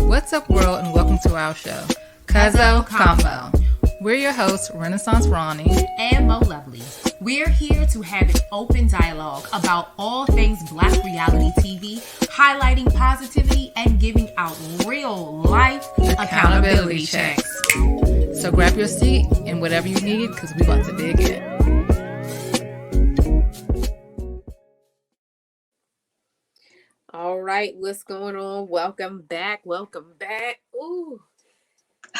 What's up, world, and welcome to our show, Cuzzo Convo. We're your hosts, Renaissance Ronnie and Mo Lovely. We're here to have an open dialogue about all things Black reality TV, highlighting positivity and giving out real life accountability checks. So grab your seat and whatever you need, because we're about to dig in. All right, what's going on? Welcome back. Ooh.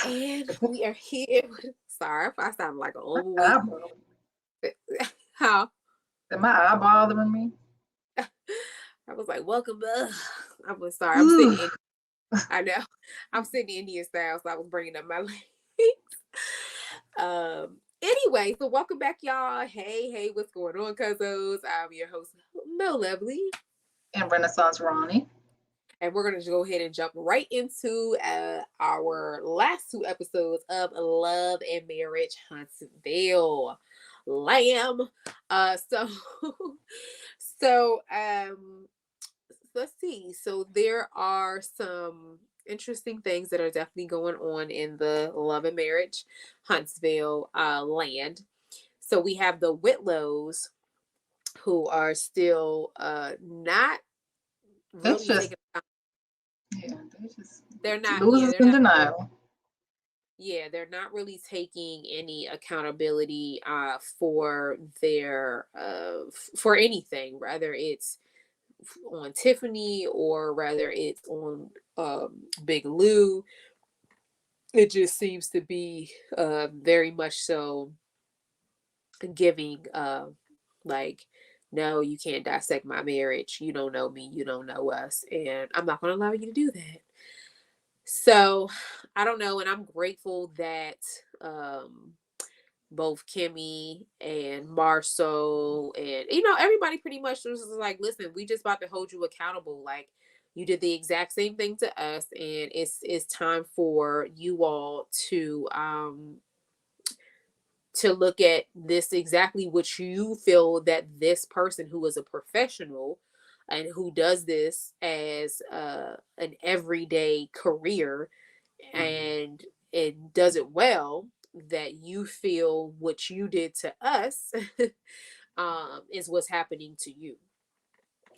And we are here. Sorry if I sound like an old woman. How? Am my eye bothering me? I was like, welcome back. I was sorry. I'm sitting I know. I'm sitting Indian style, so I was bringing up my legs. Anyway, so welcome back, y'all. Hey, what's going on, Cuzzos? I'm your host, Mel Lovely. And Renaissance Ronnie. And we're going to go ahead and jump right into our last two episodes of Love and Marriage Huntsville. Lamb. So let's see. So there are some interesting things that are definitely going on in the Love and Marriage Huntsville land. So we have the Whitlows, who are still not really taking they're not losers in denial. Yeah, they're not really taking any accountability for their for anything, whether it's on Tiffany or whether it's on Big Lou. It just seems to be very much so giving like, no, you can't dissect my marriage. You don't know me. You don't know us. And I'm not going to allow you to do that. So I don't know. And I'm grateful that both Kimmi and Marceau and, everybody pretty much was like, listen, we just about to hold you accountable. Like, you did the exact same thing to us. And it's time for you all to look at this exactly what you feel that this person who is a professional and who does this as an everyday career and it does it well, that you feel what you did to us is what's happening to you.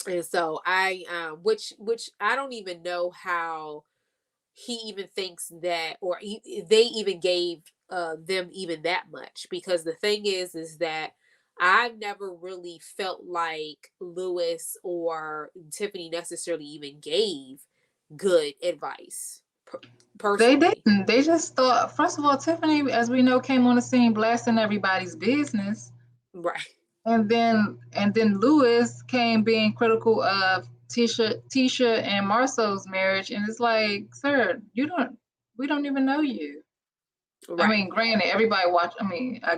And so I which I don't even know how he even thinks that, or they even gave them even that much, because the thing is that I've never really felt like Lewis or Tiffany necessarily even gave good advice. Personally. They didn't. They just thought, first of all, Tiffany, as we know, came on the scene blasting everybody's business. Right. And then Lewis came being critical of Tisha and Marceau's marriage. And it's like, sir, we don't even know you. Right. I mean, granted, everybody watched,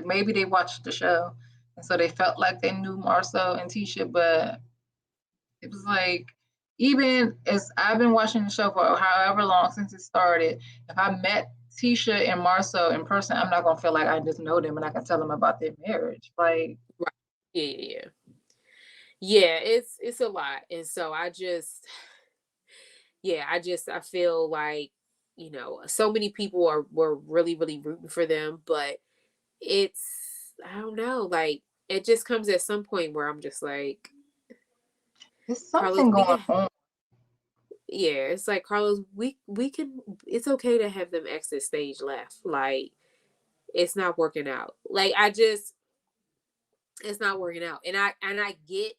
maybe they watched the show. And so they felt like they knew Marceau and Tisha, but it was like, even as I've been watching the show for however long since it started, if I met Tisha and Marceau in person, I'm not going to feel like I just know them and I can tell them about their marriage. Like, right. Yeah, it's a lot. And so I feel like, so many people were really, really rooting for them, but I don't know, like, it just comes at some point where I'm just like, there's something going on. Yeah, it's like, Carlos, we can, it's okay to have them exit stage left. Like, it's not working out. Like, it's not working out. And I get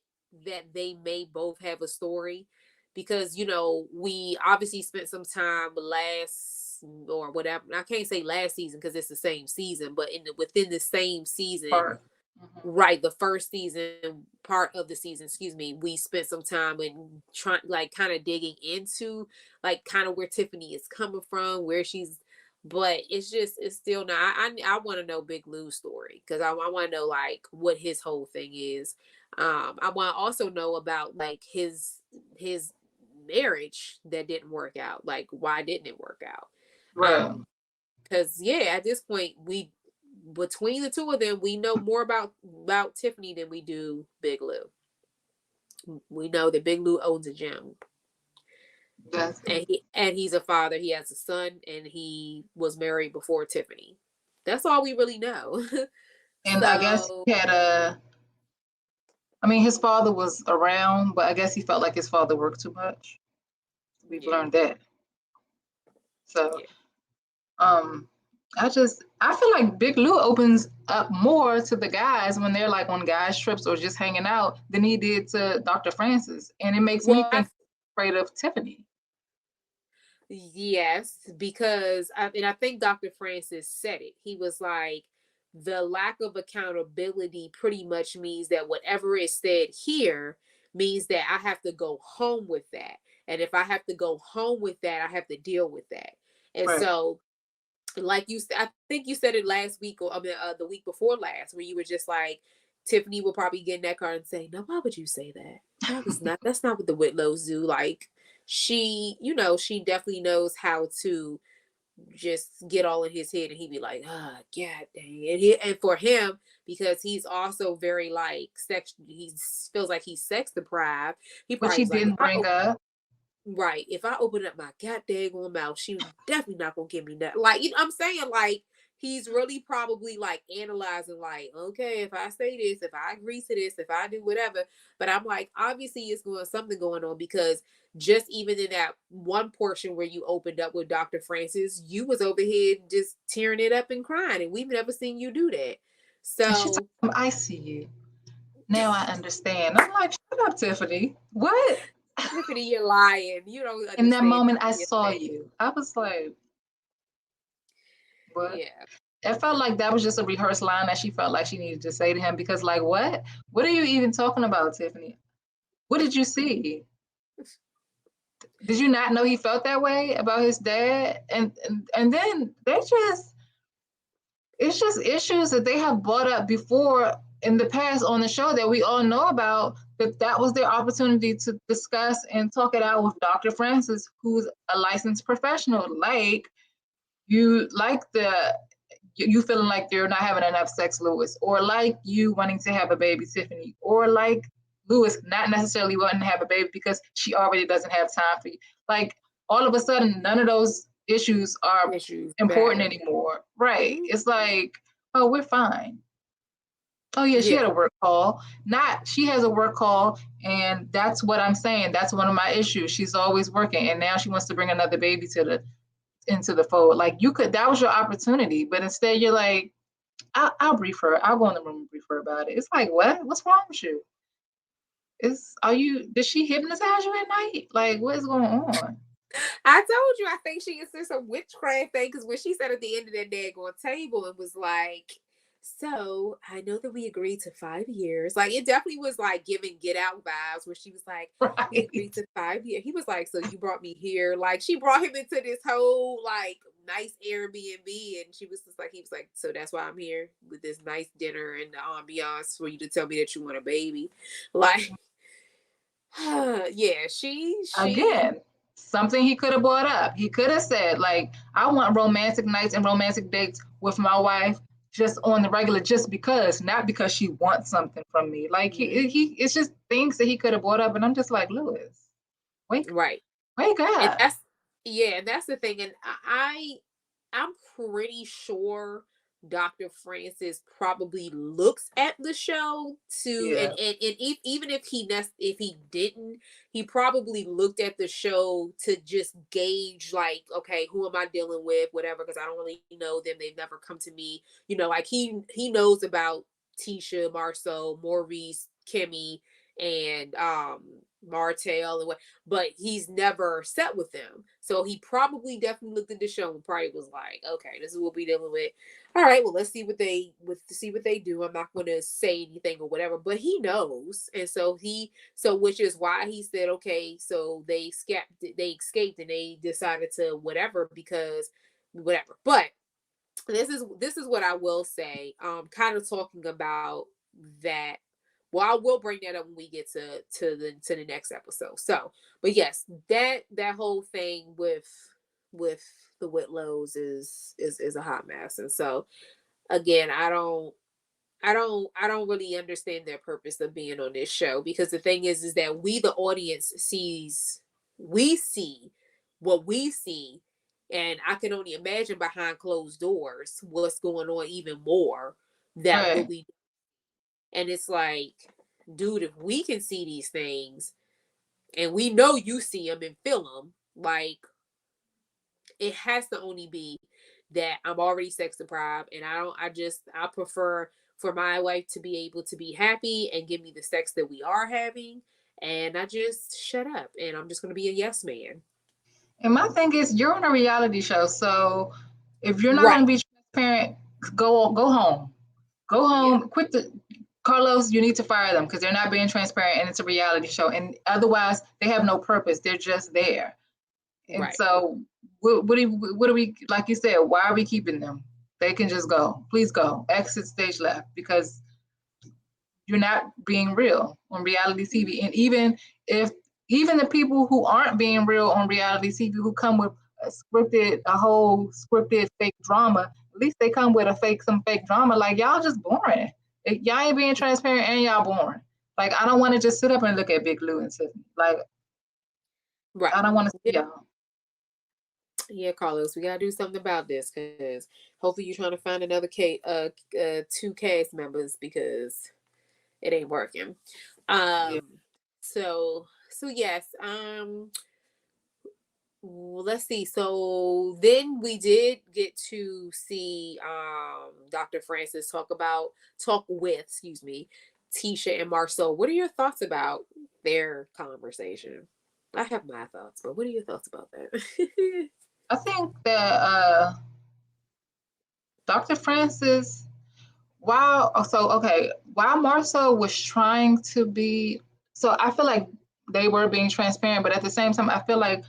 that they may both have a story, because, we obviously spent some time or whatever. I can't say last season because it's the same season, but within the same season, right, the first season, part of the season, we spent some time in trying, like, kind of digging into, like, kind of where Tiffany is coming from, where she's, but it's still not. I want to know Big Lou's story, because I want to know, like, what his whole thing is. I want to also know about, like, his marriage that didn't work out. Like, why didn't it work out? Right. Because at this point, between the two of them, we know more about Tiffany than we do Big Lou. We know that Big Lou owns a gym. That's and he's a father. He has a son, and he was married before Tiffany. That's all we really know. and I guess So he had I mean, his father was around, but I guess he felt like his father worked too much. We've yeah, learned that. So, yeah. um, I feel like Big Lou opens up more to the guys when they're like on guys trips or just hanging out than he did to Dr. Francis, and it makes me Well, think afraid of Tiffany. yes, because I think Dr. Francis said it. He was like, the lack of accountability pretty much means that whatever is said here means that I have to go home with that. And if I have to go home with that, I have to deal with that. And Right. so, like you said, I think you said it last week, or the week before last, where you were just like, Tiffany will probably get in that car and say, "No, why would you say that? That's not what the Whitlows do." Like, she, she definitely knows how to just get all in his head, and he'd be like, "Ah, oh, god dang." And for him, because he's also very like sex, he feels like he's sex deprived. He Which probably he was like, didn't bring up. right, if I open up my goddamn mouth, she definitely not gonna give me that. Like, I'm saying, like, he's really probably like analyzing, like, okay, if I say this, if I agree to this, if I do whatever. But I'm like, obviously it's something going on, because just even in that one portion where you opened up with Dr. Francis, you was over here just tearing it up and crying, and we've never seen you do that. And she told So him, I see you. Now I understand. I'm like, shut up, Tiffany. What? Tiffany, you're lying. You don't In that understand moment, I your saw face. you. I was like, what? Yeah. It felt like that was just a rehearsed line that she felt like she needed to say to him because, like, what? What are you even talking about, Tiffany? What did you see? Did you not know he felt that way about his dad? And then it's just issues that they have brought up before in the past on the show that we all know about, that was their opportunity to discuss and talk it out with Dr. Francis, who's a licensed professional. Like, you feeling like you're not having enough sex, Lewis, or like you wanting to have a baby, Tiffany, or like Lewis not necessarily wanting to have a baby because she already doesn't have time for you. Like, all of a sudden, none of those issues are Issues important matter. anymore. Right. Mhm. It's like, oh, we're fine. Oh yeah, she Yeah. had a work call. Not she has a work call, and that's what I'm saying. That's one of my issues. She's always working, and now she wants to bring another baby into the fold. Like, you could, that was your opportunity, but instead you're like, I'll brief her. I'll go in the room and brief her about it. It's like, what? What's wrong with you? Did she hypnotize you at night? Like, what is going on? I told you, I think she is just a witchcraft thing, because when she said at the end of that daggone table, it was like, so I know that we agreed to 5 years. Like, it definitely was like giving Get Out vibes, where she was like, we agreed Right. to 5 years. He was like, so you brought me here. Like, she brought him into this whole like nice Airbnb, and she was just like, he was like, so that's why I'm here with this nice dinner and the ambiance for you to tell me that you want a baby. Like, yeah, she Again, something he could have brought up. He could have said, like, I want romantic nights and romantic dates with my wife just on the regular, just because, not because she wants something from me. Like, he it's just things that he could have brought up, and I'm just like, Lewis, wake right. wake And up. that's, yeah, and that's the thing. And I'm pretty sure Dr. Francis probably looks at the show to, Yeah. and even if if he didn't, he probably looked at the show to just gauge, like, okay, who am I dealing with, whatever, because I don't really know them. They've never come to me. Like, he knows about Tisha, Marceau, Maurice, Kimmi, and Martell, and what, but he's never sat with them. So he probably definitely looked at the show and probably was like, okay, this is what we're dealing with. All right, well, let's see what they do. I'm not going to say anything or whatever, but he knows. And so which is why he said, okay, so they escaped and they decided to whatever, because whatever. But this is what I will say. Kind of talking about that. Well, I will bring that up when we get to the next episode. So, but yes, that whole thing with the Whitlows is a hot mess. And so, again, I don't really understand their purpose of being on this show, because the thing is that we, the audience, sees we see what we see, and I can only imagine behind closed doors what's going on even more that Right. what we. And it's like, dude, if we can see these things, and we know you see them and feel them, like, it has to only be that I'm already sex deprived, and I prefer for my wife to be able to be happy and give me the sex that we are having, and I just shut up and I'm just gonna be a yes man. And my thing is, you're on a reality show, so if you're not Right. going to be transparent, go home. Go Yeah. home. Quit the Carlos. You need to fire them because they're not being transparent, and it's a reality show. And otherwise, they have no purpose. They're just there. And Right. so, what do we like? You said, why are we keeping them? They can just go. Please go. Exit stage left because you're not being real on reality TV. And even the people who aren't being real on reality TV, who come with a whole scripted fake drama, at least they come with some fake drama. Like, y'all just boring. Y'all ain't being transparent and y'all boring. Like, I don't want to just sit up and look at Big Lou and Tiffany. Like, Right. I don't want to see Yeah. y'all. Yeah, Carlos, we gotta do something about this because hopefully you're trying to find another two cast members because it ain't working. Yeah. So yes. Let's see. So then we did get to see Dr. Francis talk with, excuse me, Tisha and Marcel. What are your thoughts about their conversation? I have my thoughts, but what are your thoughts about that? I think that Dr. Francis, while Marcel was trying to be, so I feel like they were being transparent, but at the same time, I feel like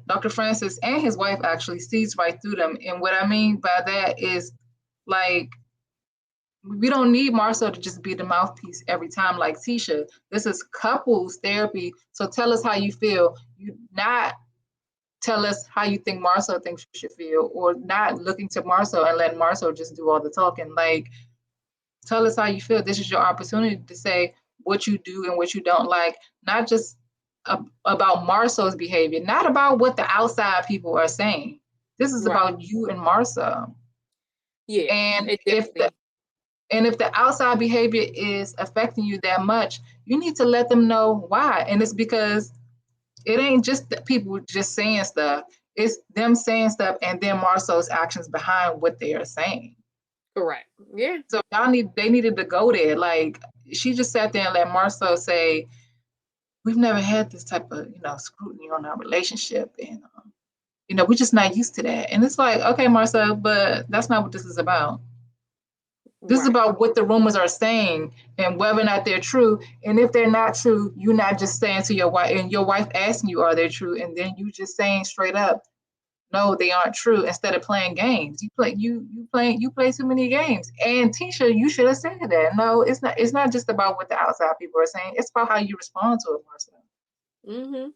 Dr. Francis and his wife actually sees right through them. And what I mean by that is, like, we don't need Marcel to just be the mouthpiece every time like Tisha. This is couples therapy. So tell us how you feel. You not tell us how you think Marcel thinks you should feel, or not looking to Marcel and letting Marcel just do all the talking. Like, tell us how you feel. This is your opportunity to say what you do and what you don't like, not just about Marcel's behavior, not about what the outside people are saying. This is Right. about you and Marcel. Yeah. And It if definitely. if the outside behavior is affecting you that much, you need to let them know why. And it's because it ain't just that people just saying stuff. It's them saying stuff and then Marcel's actions behind what they are saying. Correct. Yeah. So they needed to go there. Like, she just sat there and let Marcel say, "We've never had this type of scrutiny on our relationship, and we're just not used to that." And it's like, okay, Marcel, but that's not what this is about. This is Right. about what the rumors are saying and whether or not they're true. And if they're not true, you're not just saying to your wife, and your wife asking you, are they true? And then you just saying straight up, no, they aren't true, instead of playing games. You play too many games. And Tisha, you should have said that. No, it's not just about what the outside people are saying. It's about how you respond to it, Marcel. Mm-hmm.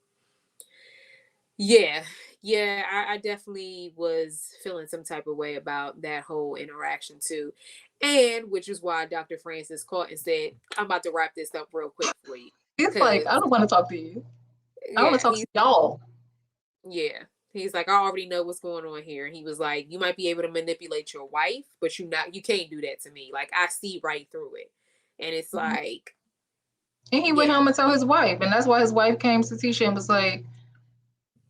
Yeah. Yeah, I definitely was feeling some type of way about that whole interaction too. And which is why Dr. Francis called and said, I'm about to wrap this up real quick for you. It's like, Cause I don't want to talk to you. I want to yeah, talk to y'all. yeah. He's like, I already know what's going on here. And he was like, you might be able to manipulate your wife, but you can't do that to me. Like, I see right through it. And it's Mhm. like, And he went yeah. home and told his wife. And that's why his wife came to Tisha and was like,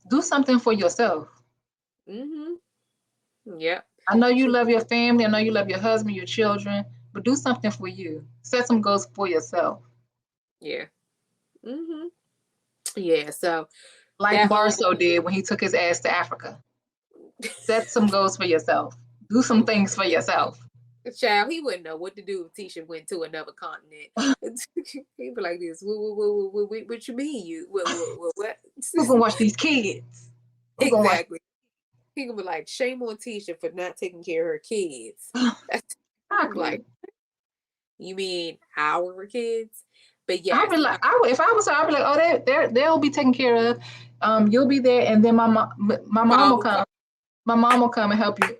do something for yourself. Mm-hmm. Yep. I know you love your family. I know you love your husband, your children, but do something for you. Set some goals for yourself. Yeah. Mm-hmm. Yeah. So Like that whole Marceau did when he took his ass to Africa. Set some goals for yourself. Do some things for yourself. child, he wouldn't know what to do if Tisha went to another continent. He'd be like this. What you mean? You what? Who's gonna watch these kids? Who's gonna watch? Exactly. He gonna be like, shame on Tisha for not taking care of her kids. Exactly. Like, you mean our kids? But I'd yes, be like, if I was her, I'd be like, oh, they'll be taken care of. You'll be there, and then my mom mom will will come. come. My mom will come and help you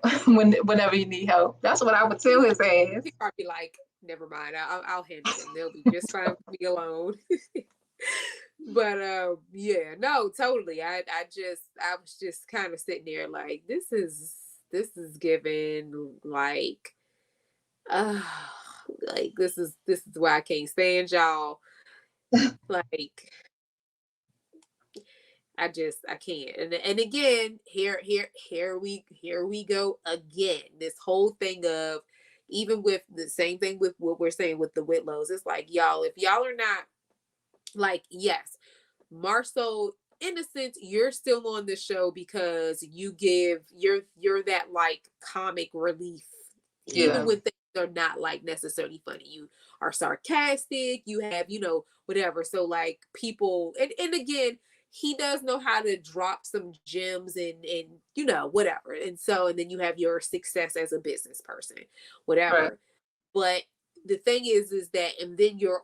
whenever you need help. That's what I would tell his ass. He probably like, never mind. I'll handle them. They'll be just fine with me alone. But yeah, no, totally. I was just kind of sitting there like this is giving uh like this is why I can't stand y'all. Like I can't. And again, here we go again. This whole thing of, even with the same thing with what we're saying with the Whitlows, it's like, y'all, if y'all are not, like, yes, Marcel, in a sense, you're still on the show because you're that like comic relief, even Yeah, when things are not like necessarily funny. You are sarcastic, you have, whatever. So like people, and again, he does know how to drop some gems and whatever. And then you have your success as a business person, right. whatever. But the thing is that, and then you're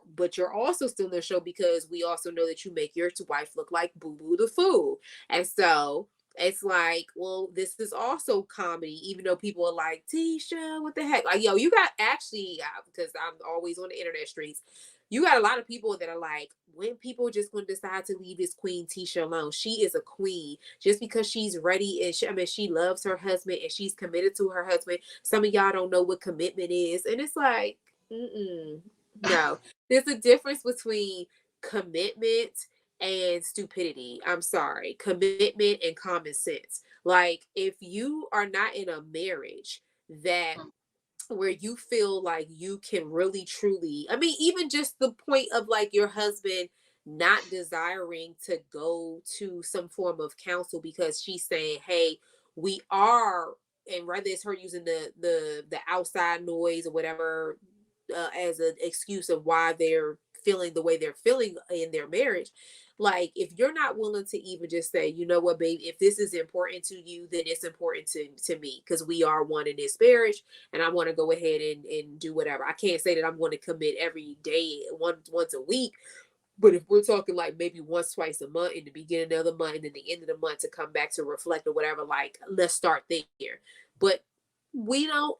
also still in the show because we also know that you make your wife look like Boo Boo the Fool. And so it's like, well, this is also comedy, even though people are like, Tisha, what the heck? Like, yo, you got actually, because I'm always on the internet streets, you got a lot of people that are like, when people just going to decide to leave this queen Tisha alone? She is a queen just because she's ready, and she loves her husband and she's committed to her husband. Some of y'all don't know what commitment is, and it's like, no. There's a difference between commitment and stupidity. I'm sorry, commitment and common sense. Like, if you are not in a marriage that where you feel like you can really truly, I mean, even just the point of like your husband not desiring to go to some form of counsel because she's saying, hey, we are, and rather it's her using the outside noise or whatever as an excuse of why they're feeling the way they're feeling in their marriage. Like, if you're not willing to even just say, you know what, babe, if this is important to you, then it's important to me, because we are one in this marriage, and I want to go ahead and do whatever. I can't say that I'm going to commit every day, once a week, but if we're talking like maybe once, twice a month, in the beginning of the month and then the end of the month to come back to reflect or whatever, like, let's start there. But we don't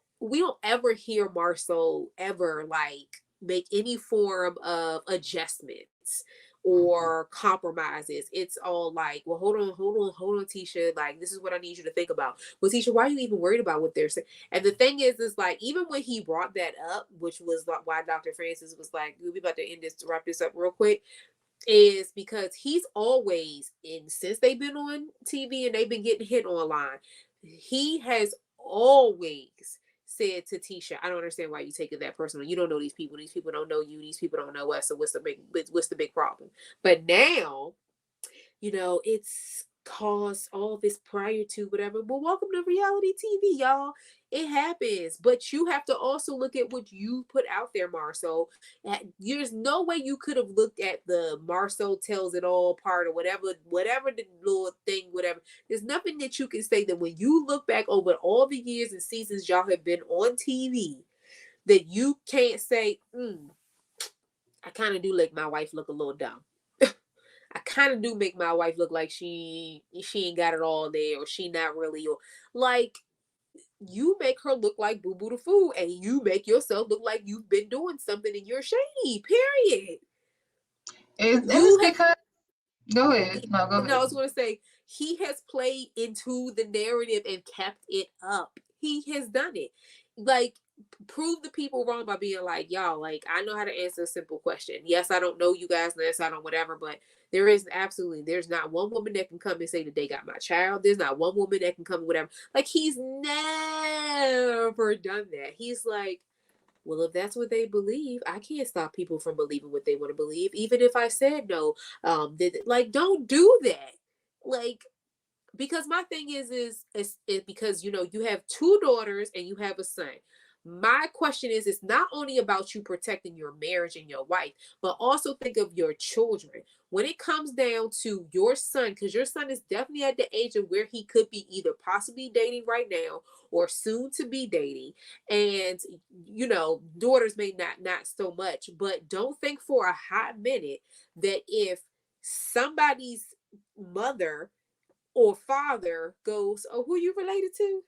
ever hear Marcel ever like make any form of adjustments or compromises. It's all like, well, hold on, Tisha. Like, this is what I need you to think about. Well, Tisha, why are you even worried about what they're saying? And the thing is like, even when he brought that up, which was like why Dr. Francis was like, we'll be about to end this, to wrap this up real quick, is because he's always, and since they've been on TV and they've been getting hit online, he has always said to Tisha, I don't understand why you take it that personal. You don't know these people. These people don't know you. These people don't know us. So what's the big problem? But now, it's caused all this prior to whatever. But welcome to reality TV, y'all. It happens. But you have to also look at what you put out there, Marcel. There's no way you could have looked at the Marcel tells it all part or whatever the little thing, whatever. There's nothing that you can say that when you look back over all the years and seasons y'all have been on TV, that you can't say, I kind of do make my wife look a little dumb. I kind of do make my wife look like she ain't got it all there, or she not really, or like, you make her look like Boo Boo the Fool, and you make yourself look like you've been doing something and you're shady. Period. It's You have because, go ahead. No, go No, I ahead. was going to say, he has played into the narrative and kept it up. He has done it. Like, prove the people wrong by being like, y'all, like, I know how to answer a simple question. Yes, I don't know you guys, yes, I don't whatever, but there's not one woman that can come and say that they got my child. There's not one woman that can come whatever. Like, he's never done that. He's like, well, if that's what they believe, I can't stop people from believing what they want to believe, even if I said no. Like, don't do that. Like, because my thing is because you have two daughters and you have a son. My question is, it's not only about you protecting your marriage and your wife, but also think of your children. When it comes down to your son, because your son is definitely at the age of where he could be either possibly dating right now or soon to be dating. And daughters may not so much, but don't think for a hot minute that if somebody's mother or father goes, oh, who you related to?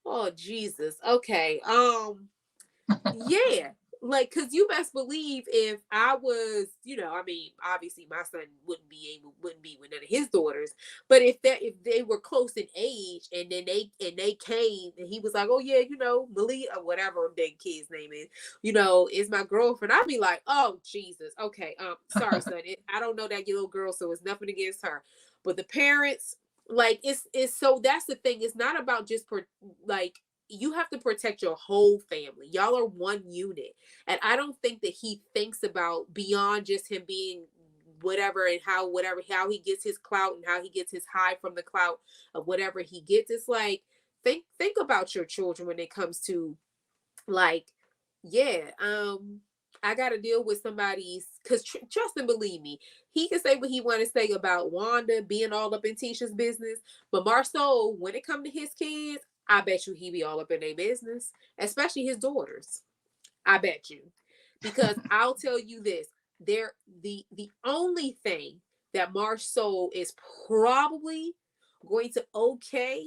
Oh, Jesus. Okay. Yeah. like, cause you best believe if I was, I mean, obviously my son wouldn't be with none of his daughters, but if they were close in age and then they came and he was like, oh yeah, Malia or whatever that kid's name is my girlfriend, I'd be like, oh Jesus, okay, sorry son, I don't know that little girl, so it's nothing against her, but the parents, like, it's so that's the thing. It's not about just like, you have to protect your whole family. Y'all are one unit. And I don't think that he thinks about beyond just him being whatever and how he gets his clout and how he gets his high from the clout of whatever he gets. It's like, think about your children when it comes to, like, yeah, I got to deal with somebody's, because trust and believe me, he can say what he want to say about Wanda being all up in Tisha's business, but Marceau, when it come to his kids, I bet you he be all up in their business, especially his daughters. I bet you, because I'll tell you this: the only thing that Marceau is probably going to okay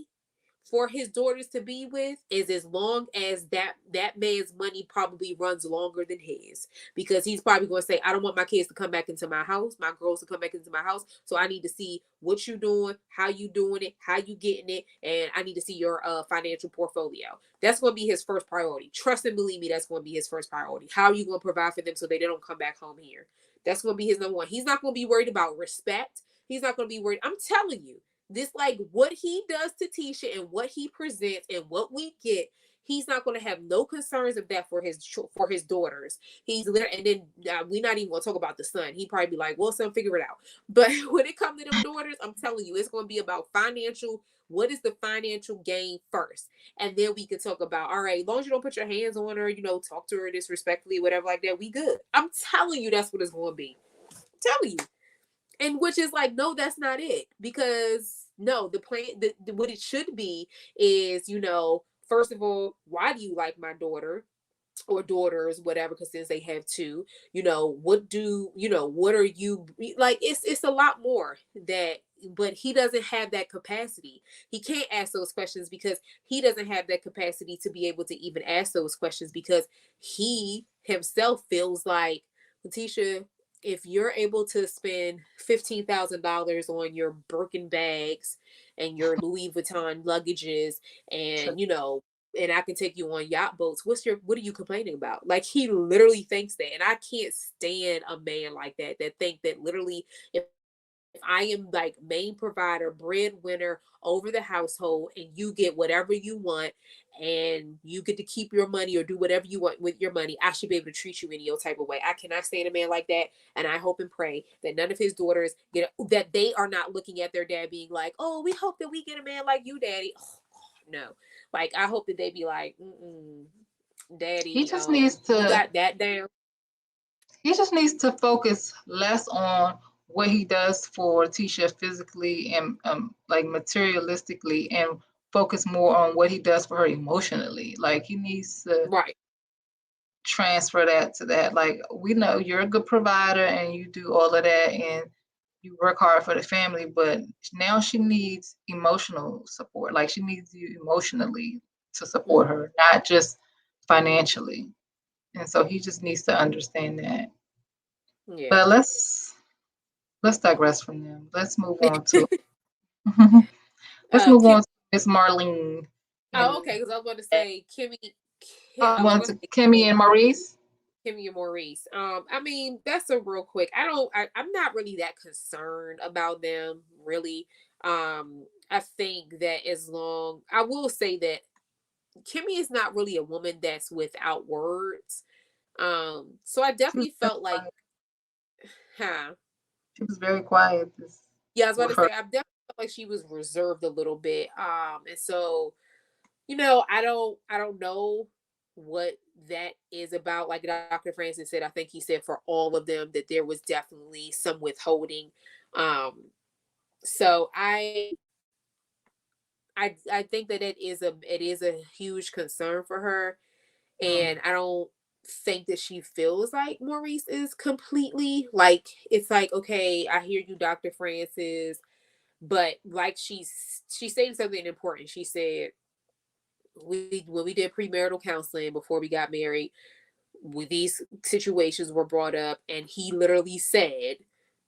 for his daughters to be with is as long as that man's money probably runs longer than his, because he's probably going to say, I don't want my kids to come back into my house, my girls to come back into my house, so I need to see what you doing, how you doing it, how you getting it, and I need to see your financial portfolio. That's going to be his first priority. Trust and believe me, that's going to be his first priority. How are you going to provide for them so they don't come back home here? That's going to be his number one. He's not going to be worried about respect. He's not going to be worried. I'm telling you, this, like, what he does to Tisha and what he presents and what we get, he's not going to have no concerns of that for his daughters. He's literally, and then we're not even going to talk about the son. He probably be like, well, son, figure it out. But when it comes to them daughters, I'm telling you, it's going to be about financial. What is the financial gain first? And then we can talk about, all right, as long as you don't put your hands on her, talk to her disrespectfully, whatever like that, we good. I'm telling you, that's what it's going to be. I'm telling you. And which is like, no, that's not it. Because no, the plan, what it should be is, first of all, why do you like my daughter or daughters, whatever? Because since they have two, what are you like? It's a lot more that, but he doesn't have that capacity. He can't ask those questions because he doesn't have that capacity to be able to even ask those questions, because he himself feels like, Letitia, if you're able to spend $15,000 on your Birkin bags and your Louis Vuitton luggages, and and I can take you on yacht boats, what are you complaining about? Like, he literally thinks that. And I can't stand a man like that think that literally, if I am like main provider, breadwinner over the household, and you get whatever you want and you get to keep your money or do whatever you want with your money, I should be able to treat you any old type of way. I cannot stand a man like that. And I hope and pray that none of his daughters that they are not looking at their dad being like, oh, we hope that we get a man like you, daddy. Oh, no. Like, I hope that they be like, daddy, He just needs to, you got that down. He just needs to focus less on what he does for Tisha physically and like materialistically, and focus more on what he does for her emotionally. Like, he needs to transfer that to that. Like, we know you're a good provider and you do all of that and you work hard for the family, but now she needs emotional support. Like, she needs you emotionally to support her, not just financially. And so he just needs to understand that. Yeah. But let's digress from them. Let's move on to on to Miss Marlene. Oh, okay. Because I was going to say Kimmy. Kimmy and Maurice. Kimmy and Maurice. I mean, that's a real quick. I'm not really that concerned about them, really. I think that I will say that Kimmy is not really a woman that's without words. So I definitely felt like, she was very quiet. Yeah, I was about to say, I definitely felt like she was reserved a little bit. And so, I don't know what that is about. Like Dr. Francis said, I think he said for all of them that there was definitely some withholding. So I think that it is a huge concern for her. And I don't think that she feels like Maurice is completely, like, it's like, okay, I hear you, Dr. Francis, but like she said something important. She said, when we did premarital counseling before we got married, these situations were brought up, and he literally said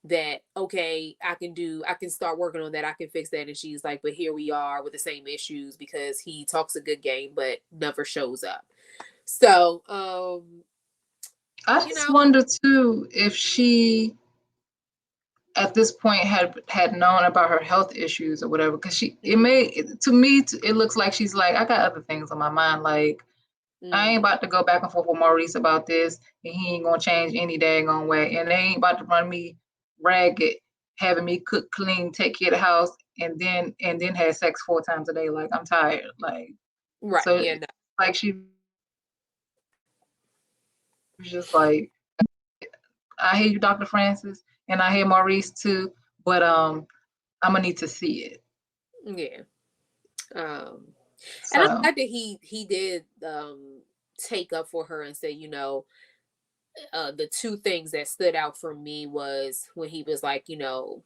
that, okay, I can start working on that, I can fix that. And she's like, but here we are with the same issues because he talks a good game but never shows up. So I just wonder too if she at this point had known about her health issues or whatever, because it looks like she's like, I got other things on my mind, like I ain't about to go back and forth with Maurice about this, and he ain't gonna change any daggone way, and they ain't about to run me ragged, having me cook, clean, take care of the house, and then have sex 4 times a day. Like, I'm tired. Like, right. So Yeah, no. like she was just like, I hear you, Dr. Francis, and I hear Maurice too, but I'm gonna need to see it. Yeah. And I'm glad that he did take up for her and say, you know, the 2 things that stood out for me was when he was like, you know,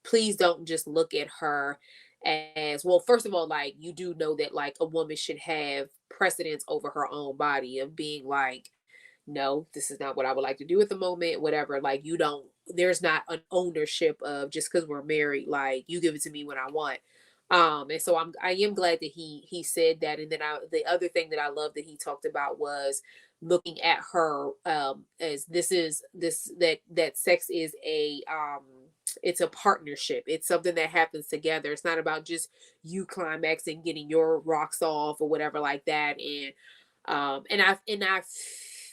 please don't just look at her as, well, first of all, like, you do know that like a woman should have precedence over her own body, of being like, no, this is not what I would like to do at the moment, whatever. Like, you don't, there's not an ownership of, just because we're married, like, you give it to me when I want. And so I am glad that he said that. And then the other thing that I love that he talked about was looking at her as that sex is it's a partnership. It's something that happens together. It's not about just you climaxing, getting your rocks off or whatever like that. And I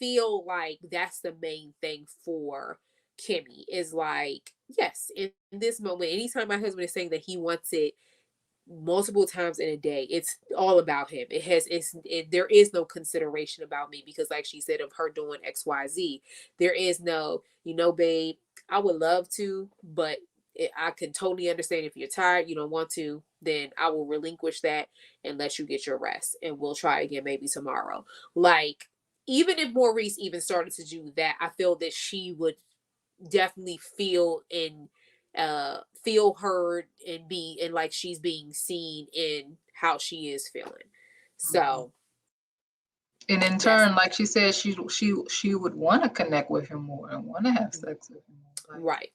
feel like that's the main thing for Kimmi, is like, yes, in this moment, anytime my husband is saying that he wants it multiple times in a day, it's all about him. There is no consideration about me, because like she said, of her doing XYZ, there is no, you know, babe, I would love to, but I can totally understand if you're tired, you don't want to, then I will relinquish that and let you get your rest, and we'll try again maybe tomorrow. Like, even if Maurice even started to do that, I feel that she would definitely feel heard and like she's being seen in how she is feeling. So, and in turn, like she said, she would want to connect with him more and want to have sex with him more. Like, right.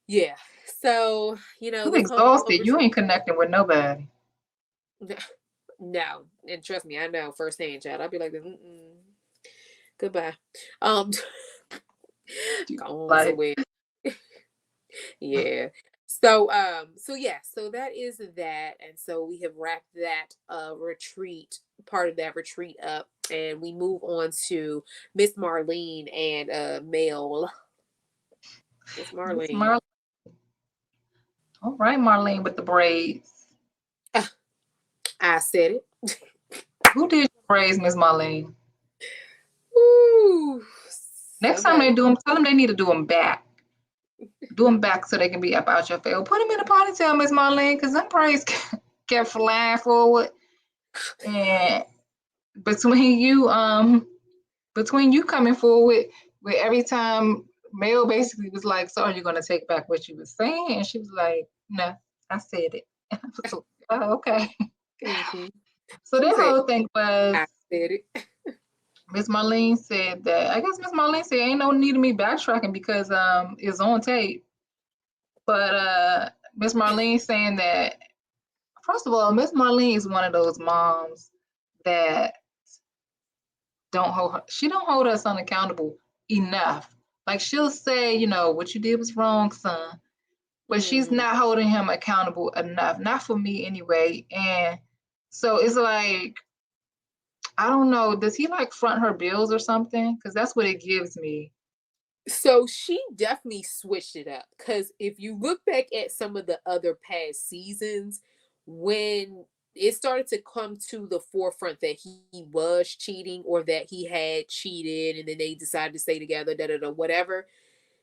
Yeah. So, you know, you this exhausted. You ain't connecting with nobody. No, and trust me, I know firsthand, child. I'd be like, goodbye. Go on somewhere. Yeah. So so that is that. And so we have wrapped that part of that retreat up, and we move on to Miss Marlene and Mel. Miss Marlene. All right, Marlene with the braids. I said it. Who did your braids, Miss Marlene? Ooh. Next time they do them, tell them they need to do them back. Do them back so they can be up out your face. Put them in a ponytail, Miss Marlene, because them braids kept flying forward. And between you coming forward with every time, Mel basically was like, so are you gonna take back what you were saying? And she was like, no, I said it. I was like, oh, okay. Mm-hmm. So that whole thing was, I said it. Miss Marlene said that, I guess Miss Marlene said ain't no need of me backtracking because it's on tape. But Miss Marlene saying that, first of all, Miss Marlene is one of those moms that don't hold us unaccountable enough. Like, she'll say, you know, what you did was wrong, son. But she's not holding him accountable enough. Not for me anyway. And so it's like, I don't know, does he like front her bills or something? Because that's what it gives me. So she definitely switched it up, because if you look back at some of the other past seasons, when it started to come to the forefront that he was cheating or that he had cheated and then they decided to stay together, whatever,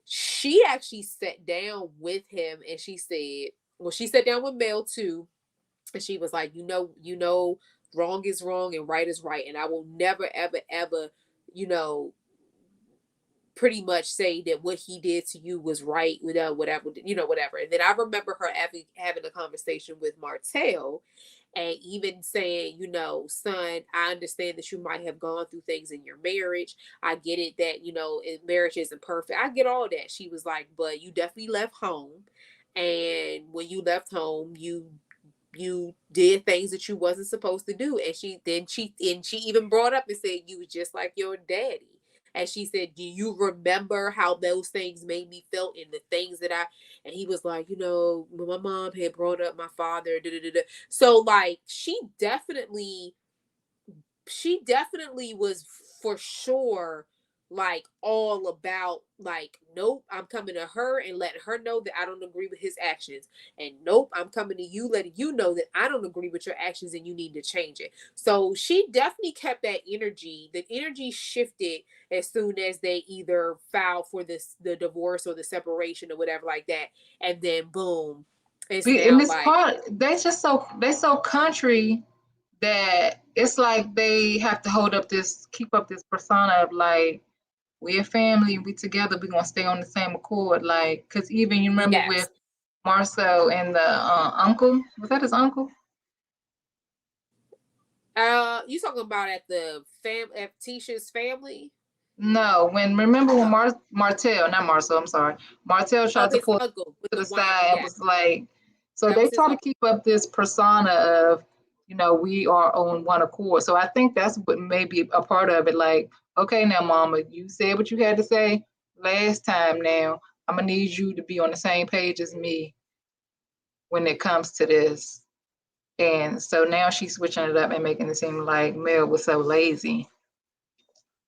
she actually sat down with him and she said, well, she sat down with Mel too, and she was like, you know, wrong is wrong and right is right, and I will never, ever, ever, you know, pretty much say that what he did to you was right, whatever, you know, whatever. And then I remember her having a conversation with Martell, and even saying, you know, son, I understand that you might have gone through things in your marriage. I get it that, you know, marriage isn't perfect. I get all that. She was like, but you definitely left home. And when you left home, you did things that you wasn't supposed to do. And she even brought up and said you was just like your daddy. And she said, do you remember how those things made me feel and the things that I, and he was like, you know, when my mom had brought up my father, da, da, da, da. So like she definitely was for sure like all about like, nope, I'm coming to her and letting her know that I don't agree with his actions, and nope, I'm coming to you letting you know that I don't agree with your actions and you need to change it. So she definitely kept that energy. The energy shifted as soon as they either filed for the divorce or the separation or whatever like that, and then boom, it's In now this like, part, they so country that it's like they have to keep up this persona of like, we're a family, we together, we're gonna stay on the same accord. Like, cause even you remember with yes. Marcel and the uncle, was that his uncle? You talking about at Tisha's family? No, remember when Martell, not Marcel, I'm sorry, Martell Oh, tried to his pull uncle with to the the Wanda. side and Yeah, was like, so that they was his try to uncle. keep up this persona of, you know, we are on one accord. So I think that's what may be a part of it. Like, okay, now, Mama, you said what you had to say last time. Now I'm gonna need you to be on the same page as me when it comes to this. And so now she's switching it up and making it seem like Mel was so lazy.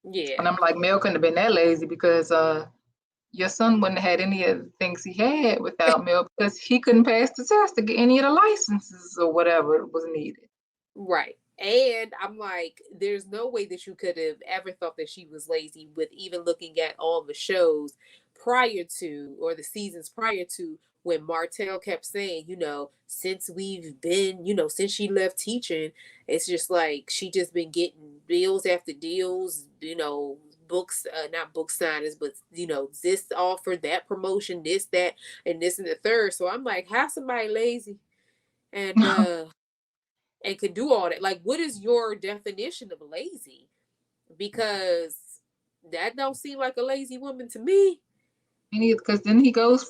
And Yeah, I'm like, Mel couldn't have been that lazy because your son wouldn't have had any of the things he had without Mel because he couldn't pass the test to get any of the licenses or whatever was needed. right. And I'm like, there's no way that you could have ever thought that she was lazy with even looking at all the shows prior to, or the seasons prior to, when Martell kept saying, you know, since we've been, you know, since she left teaching, it's just like she just been getting deals after deals, you know, books, not book signings, but, you know, this offer, that promotion, this, that, and this and the third. So I'm like, how somebody lazy and could do all that? Like, what is your definition of lazy? Because that don't seem like a lazy woman to me. Because then he goes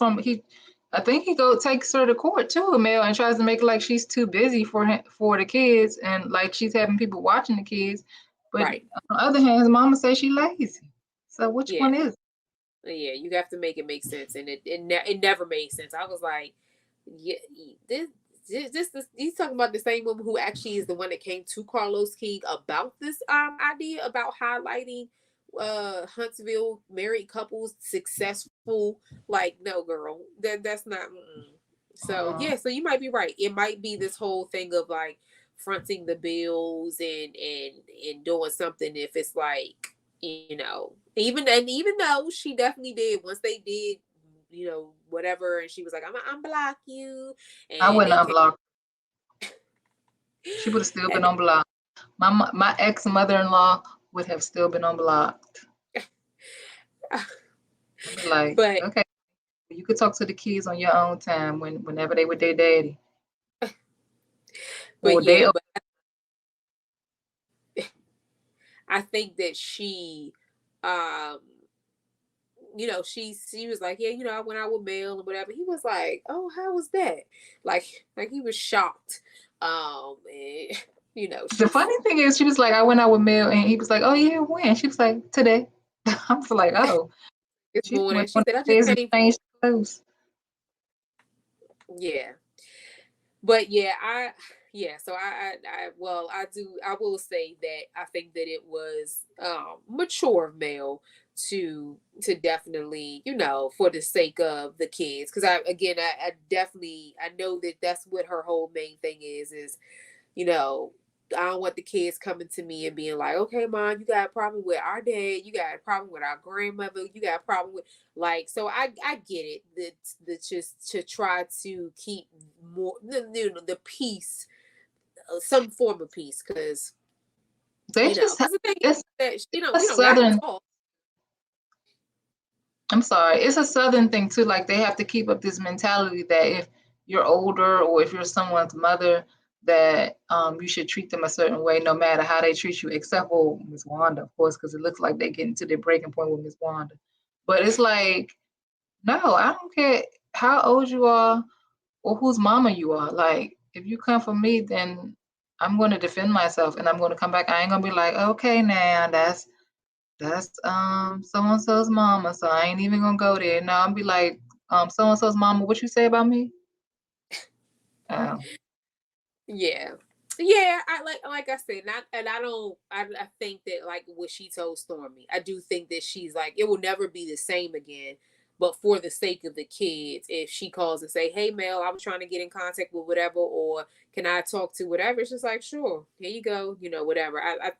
I think he takes her to court too, Mel, and tries to make it like she's too busy for the kids and like she's having people watching the kids. But Right. on the other hand, his mama says she's lazy. So which Yeah. one is it? Yeah. You have to make it make sense, and it never made sense. I was like, yeah, this he's talking about the same woman who actually is the one that came to Carlos King about this idea about highlighting Huntsville married couples successful. Like, no, girl, that's not. Mm-mm. So Uh, yeah, so you might be right. It might be this whole thing of like fronting the bills and doing something if it's like, you know, even though she definitely did once they did, you know, whatever, and she was like, I'm unblock you, I and wouldn't they came unblock. She would have still been and unblocked. My ex mother-in-law would have still been unblocked. I'd be like, but okay, you could talk to the kids on your own time whenever they with their daddy or they. yeah, but I think that she um you know, she was like, yeah, you know, I went out with Mel and whatever. He was like, oh, how was that? Like he was shocked. And, you know, The she's funny thing is, she was like, I went out with Mel, and he was like, oh yeah, when? She was like, today. I was like, oh, this she morning. went She one said, I of the just days and came. changed clothes. Yeah, but yeah, so well, I will say that I think that it was mature of Mel to definitely, you know, for the sake of the kids, because I definitely, I know that that's what her whole main thing is, you know, I don't want the kids coming to me and being like, okay, mom, you got a problem with our dad, you got a problem with our grandmother, you got a problem with, like, so I get it, that just to try to keep more, you know, the peace, some form of peace, because, They you know, just have because the thing is it's that, you know, a we don't got to southern. talk. I'm sorry, it's a southern thing too. Like they have to keep up this mentality that if you're older or if you're someone's mother, that you should treat them a certain way no matter how they treat you, except for Miss Wanda, of course, because it looks like they getting to their breaking point with Miss Wanda. But it's like, no, I don't care how old you are or whose mama you are. Like, if you come for me, then I'm going to defend myself and I'm going to come back. I ain't going to be like, okay, now that's so and so's mama, so I ain't even gonna go there. No, I'll be like, so and so's mama, what you say about me? Yeah. I said, not, and I think that like what she told Stormy, I do think that she's like, it will never be the same again. But for the sake of the kids, if she calls and say, hey Mel, I was trying to get in contact with whatever, or can I talk to whatever, it's just like, sure, here you go, whatever. I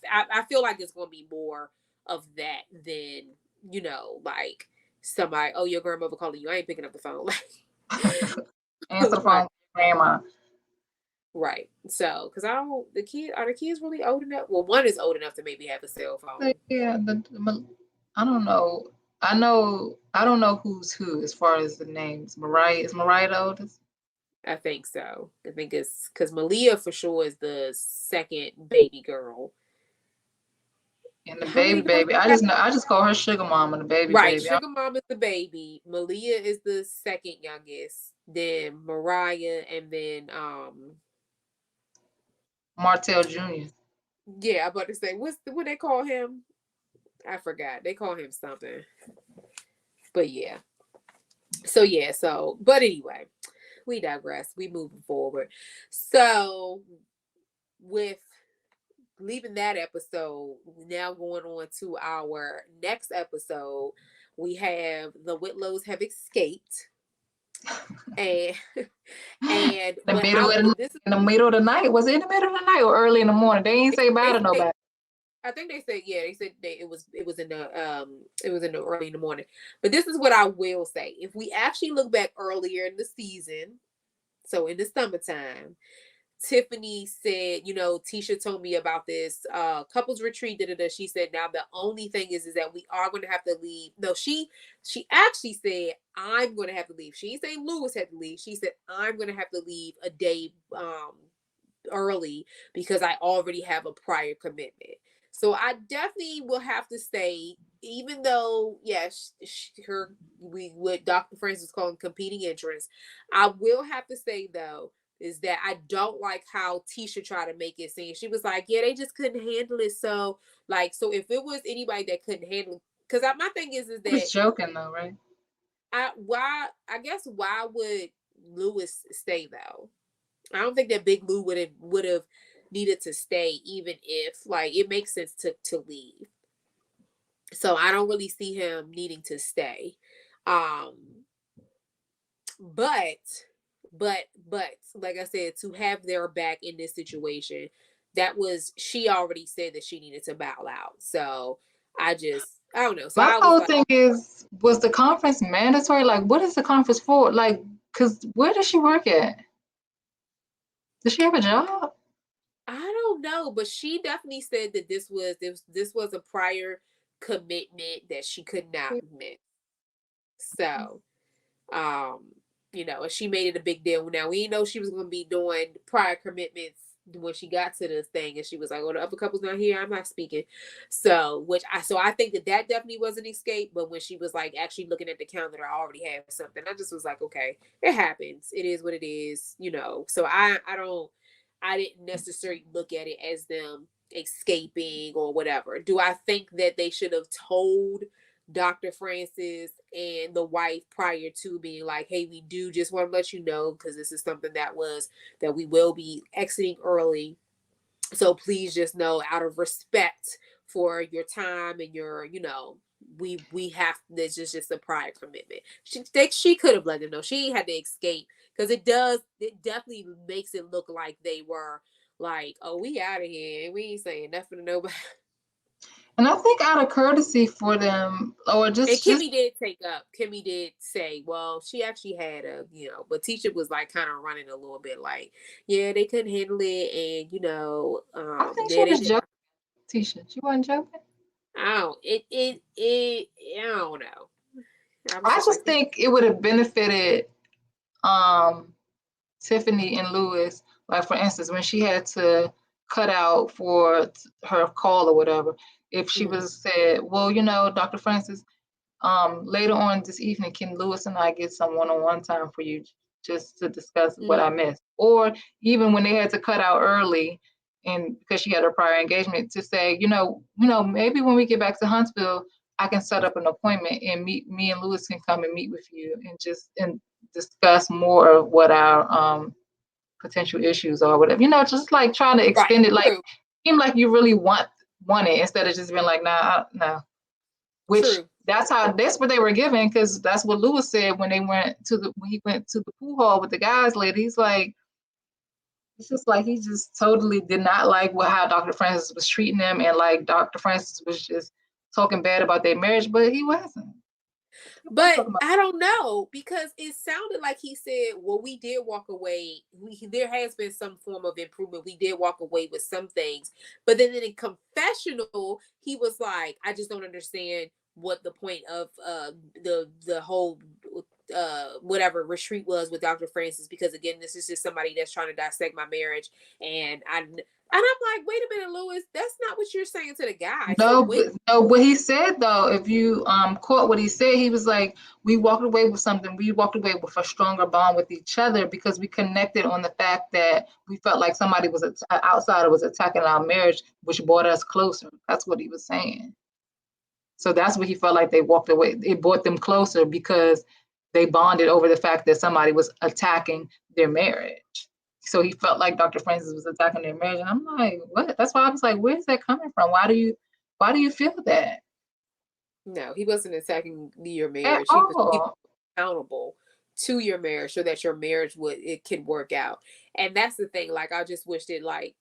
feel like it's gonna be more of that than, like somebody, oh, your grandmother calling you, I ain't picking up the phone. Answer the phone, grandma. Right. So, because are the kids really old enough? Well, one is old enough to maybe have a cell phone. Yeah, I don't know. I don't know who's who as far as the names. Is Mariah the oldest? I think so. I think it's because Malia for sure is the second baby girl. And the baby. I just call her Suga Mama, the baby. Right. Suga Mama is the baby. Malia is the second youngest. Then Mariah, and then Martell Jr. Yeah, I'm about to say, what they call him? I forgot. They call him something. But yeah. So but anyway, we digress. We moving forward. So with leaving that episode, now going on to our next episode, we have the Whitlows have escaped. And in the middle of the night. Was it in the middle of the night or early in the morning? They ain't say bye to nobody. I think they said, yeah, they said it was in the early in the morning. But this is what I will say. If we actually look back earlier in the season, so in the summertime, Tiffany said, Tisha told me about this couples retreat. She said, now the only thing is that we are going to have to leave. No, she actually said, I'm going to have to leave. She didn't say Lewis had to leave. She said, I'm going to have to leave a day early because I already have a prior commitment. So I definitely will have to stay, even though, yes, what Dr. Francis calling competing interests. I will have to say, though, is that I don't like how Tisha tried to make it seem. She was like, yeah, they just couldn't handle it. So if it was anybody that couldn't handle it, because my thing is that he's joking though, right? Why would Lewis stay though? I don't think that Big Lou would have needed to stay, even if it makes sense to leave. So I don't really see him needing to stay. But like I said, to have their back in this situation, she already said that she needed to bow out. So I don't know. So my whole thing was the conference mandatory? Like, what is the conference for? Like, because where does she work at? Does she have a job? I don't know, but she definitely said that this was a prior commitment that she could not miss. So, and she made it a big deal. Now we know she was going to be doing prior commitments when she got to this thing, and she was like, "Oh, the other couple's not here. I'm not speaking." So I think that definitely was an escape. But when she was like actually looking at the calendar, I already have something. I just was like, okay, it happens. It is what it is, So I didn't necessarily look at it as them escaping or whatever. Do I think that they should have told Dr. Francis and the wife prior to being like, hey, we do just want to let you know, because this is something that we will be exiting early. So please just know, out of respect for your time and your, we have, this is just a prior commitment. She could have let them know. She had to escape, because it definitely makes it look like they were like, oh, we out of here. We ain't saying nothing to nobody. And I think out of courtesy for them, or just... And Kimmi did take up. Kimmi did say, well, she actually had but Tisha was like kind of running a little bit like, yeah, they couldn't handle it. And, I think she was joking. Tisha, she wasn't joking? I don't know. I just think it would have benefited Tiffany and Lewis Like, for instance, when she had to cut out for her call or whatever, if she was said, well, Dr. Francis, later on this evening, can Lewis and I get some one-on-one time for you just to discuss what I missed? Or even when they had to cut out early, and because she had her prior engagement, to say, maybe when we get back to Huntsville, I can set up an appointment and me and Lewis can come and meet with you and discuss more of what our potential issues are, whatever. Just like trying to extend it, like seem like you really want it instead of just being like, nah, no. Which that's what they were given, because that's what Lewis said when he went to the pool hall with the guys later. He's like, it's just like he just totally did not like how Dr. Francis was treating them, and like Dr. Francis was just talking bad about their marriage, but he wasn't. But I don't know, because it sounded like he said, well, we did walk away. There has been some form of improvement. We did walk away with some things. But then in a confessional, he was like, I just don't understand what the point of the whole whatever retreat was with Dr. Francis, because again, this is just somebody that's trying to dissect my marriage. And I'm like, wait a minute, Lewis, that's not what you're saying to the guy. No, no, what he said though, if you caught what he said, he was like, we walked away with something. We walked away with a stronger bond with each other because we connected on the fact that we felt like somebody was an outsider was attacking our marriage, which brought us closer. That's what he was saying. So that's what he felt like they walked away. It brought them closer because they bonded over the fact that somebody was attacking their marriage. So he felt like Dr. Francis was attacking their marriage. And I'm like, what? That's why I was like, where's that coming from? Why do you feel that? No, he wasn't attacking your marriage. He was accountable to your marriage so that your marriage could work out. And that's the thing. Like, I just wished it like,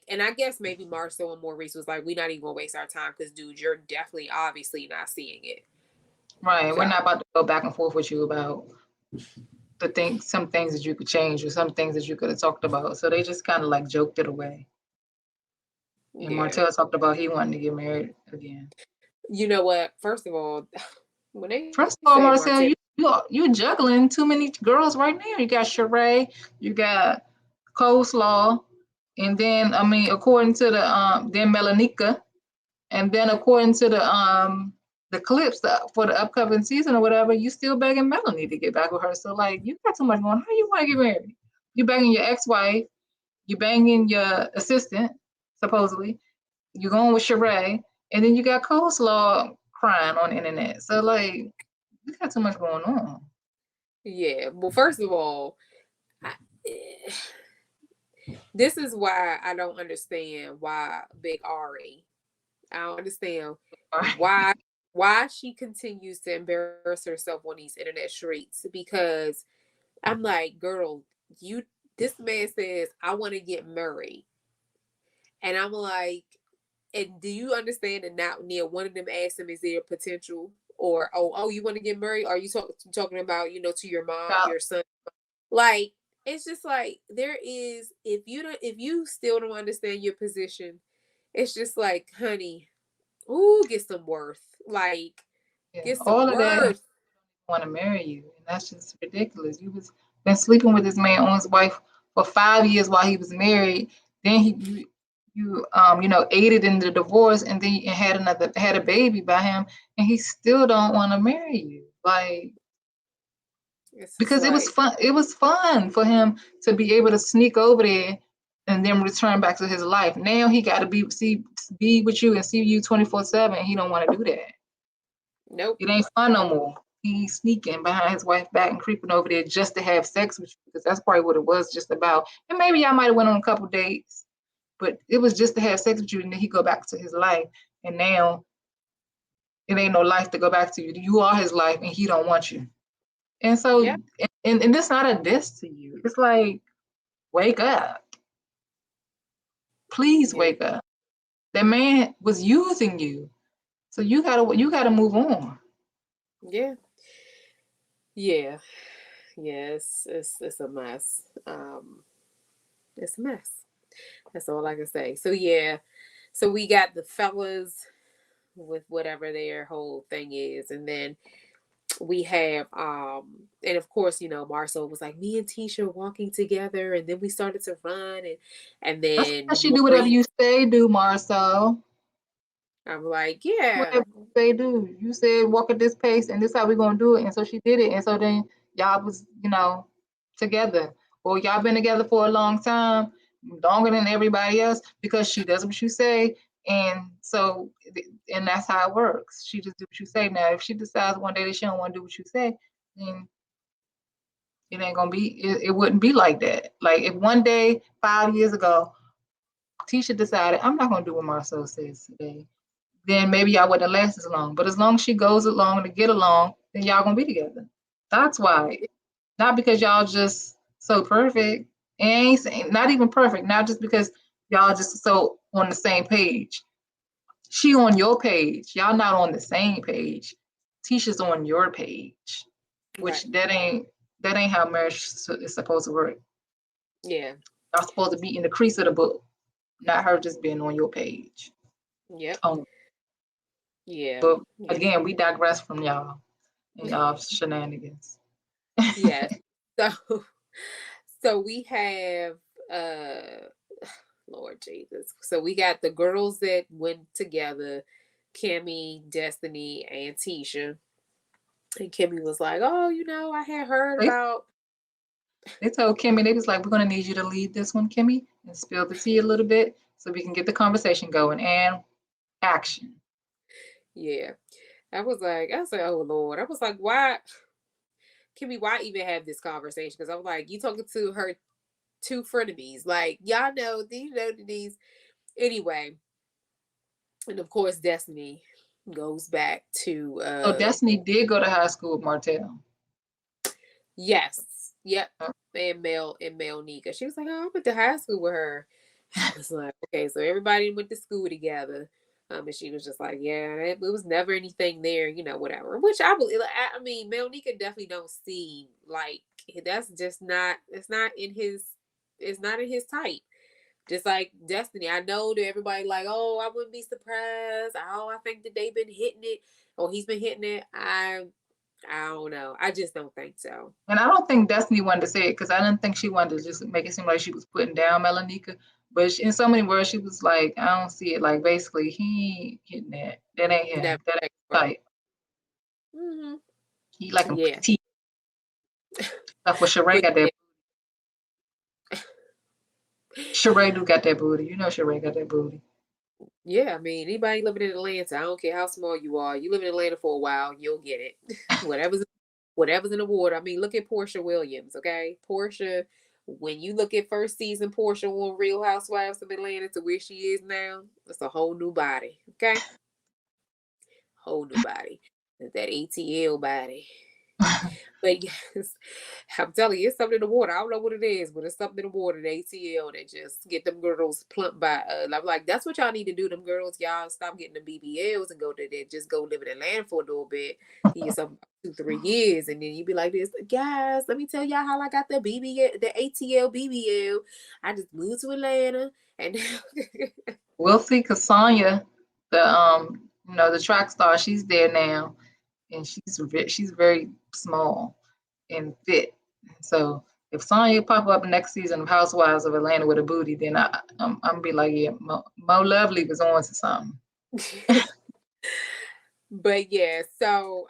and I guess maybe Marcel and Maurice was like, we're not even gonna waste our time because, dude, you're definitely obviously not seeing it. Right. So, we're not about to go back and forth with you about some things that you could change or some things that you could have talked about. So they just kind of like joked it away. And Martell talked about he wanted to get married again. You know what? First of all, Martell, you're juggling too many girls right now. You got Chileeeee, you got Coleslaw, and then according to the then Melanica, and then according to the clips for the upcoming season or whatever, you still begging Melanie to get back with her. So like, you got too much going. How you want to get married? You banging your ex-wife, you banging your assistant, supposedly. You going with Chileeeee, and then you got Coleslaw crying on the internet. So like, you got too much going on. Yeah. Well, first of all, this is why I don't understand why Big Ari. I don't understand why she continues to embarrass herself on these internet streets, because I'm like, girl, this man says, I want to get married. And I'm like, and do you understand that now near one of them asked him, is there potential? Or, oh, you want to get married? Are you talking about, to your mom, your son? Like, it's just like, there is, if you still don't understand your position, it's just like, honey, get some worth. Like, get some all worth. Of that want to marry you, and that's just ridiculous. You was been sleeping with this man on his wife for 5 years while he was married. Then you aided in the divorce, and then had a baby by him, and he still don't want to marry you. Like, because it was fun. It was fun for him to be able to sneak over there and then return back to his life. Now he got to be with you and see you 24/7. He don't want to do that. Nope. It ain't fun no more. He's sneaking behind his wife's back and creeping over there just to have sex with you, because that's probably what it was just about. And maybe y'all might have went on a couple dates, but it was just to have sex with you, and then he go back to his life. And now it ain't no life to go back to you. You are his life, and he don't want you. And so, and it's not a diss to you. It's like, wake up. Please wake up. That man was using you. So you gotta move on. Yeah. Yeah. Yes, it's a mess. It's a mess. That's all I can say. So yeah. So we got the fellas with whatever their whole thing is, and then we have and of course, Marcel was like, me and Tisha walking together, and then we started to run, and That's then because she do whatever Maurice, you say do, Marcel. I'm like, yeah, Whatever you say do. You said walk at this pace and this how we're gonna do it. And so she did it. And so then y'all was, together. Or y'all been together for a long time, longer than everybody else, because she does what you say. And so and that's how it works. She just do what you say. Now if she decides one day that she don't want to do what you say, then it ain't gonna be it wouldn't be like that. Like if one day 5 years ago Tisha decided I'm not gonna do what Marcel says today, then maybe y'all wouldn't last as long. But as long as she goes along to get along, then y'all gonna be together. That's why. Not because y'all just so perfect. And ain't saying not even perfect, not just because y'all just so on the same page. She on your page. Y'all not on the same page. Tisha's on your page. Which right, that ain't how marriage is supposed to work. yeah, Y'all supposed to be in the crease of the book, not her just being on your page. yep, Oh, yeah, but yeah, again, we digress from y'all and y'all shenanigans. yes. So, so we have Lord Jesus. So we got the girls that went together, Kimmy, Destiny, and Tisha. And Kimmy was like, "Oh, I had heard They, about." they told Kimmy, they was like, we're gonna need you to lead this one, Kimmy, and spill the tea a little bit so we can get the conversation going. And action. Yeah, I said, "Oh Lord," I was like, "Why, Kimmy? Why even have this conversation?" Because I was like, "You talking to her two frenemies? Like y'all know these anyway." And of course, Destiny goes back to So Destiny did go to high school with Martell. yes, yep, and Mel Nika. She was like, "Oh, I went to high school with her." I was like, "Okay, so everybody went to school together." And she was just like, "Yeah, it was never anything there, whatever." Which I believe. I mean, Mel Nika definitely don't seem like that's just not. It's not in his. It's not in his type. Just like Destiny, I know that everybody like, oh, I wouldn't be surprised. Oh, I think that they've been hitting it, or he's been hitting it. I don't know. I just don't think so. And I don't think Destiny wanted to say it because I didn't think she wanted to just make it seem like she was putting down Melanika. But in so many words, she was like, I don't see it. Like basically, he ain't hitting that. That ain't him. Never. That ain't tight. Mm-hmm. He like him Yeah, petite. Like what Sheree but got yeah, that. Sheree do got that booty. You know Sheree got that booty. yeah. I mean, anybody living in Atlanta, I don't care how small you are. You live in Atlanta for a while, you'll get it. whatever's in the water. I mean, look at Portia Williams. Okay, Portia. When you look at first season Portia on Real Housewives of Atlanta to where she is now, it's a whole new body. Okay, whole new body. That ATL body. But yes, I'm telling you, it's something in the water. I don't know what it is, but it's something in the water, the ATL, that just get them girls plumped by. I'm like, that's what y'all need to do. Them girls, y'all stop getting the BBLs and go to there. Just go live in Atlanta for a little bit. Get yourself 2-3 years, and then you be like this, guys. Let me tell y'all how I got the BBL, the ATL BBL. I just moved to Atlanta, and We'll see, cause Sonya, the track star, she's there now, and she's very small and fit. So if Sonya pop up next season of Housewives of Atlanta with a booty, then I'm gonna be like, yeah, Mo Lovely was on to something. But yeah, so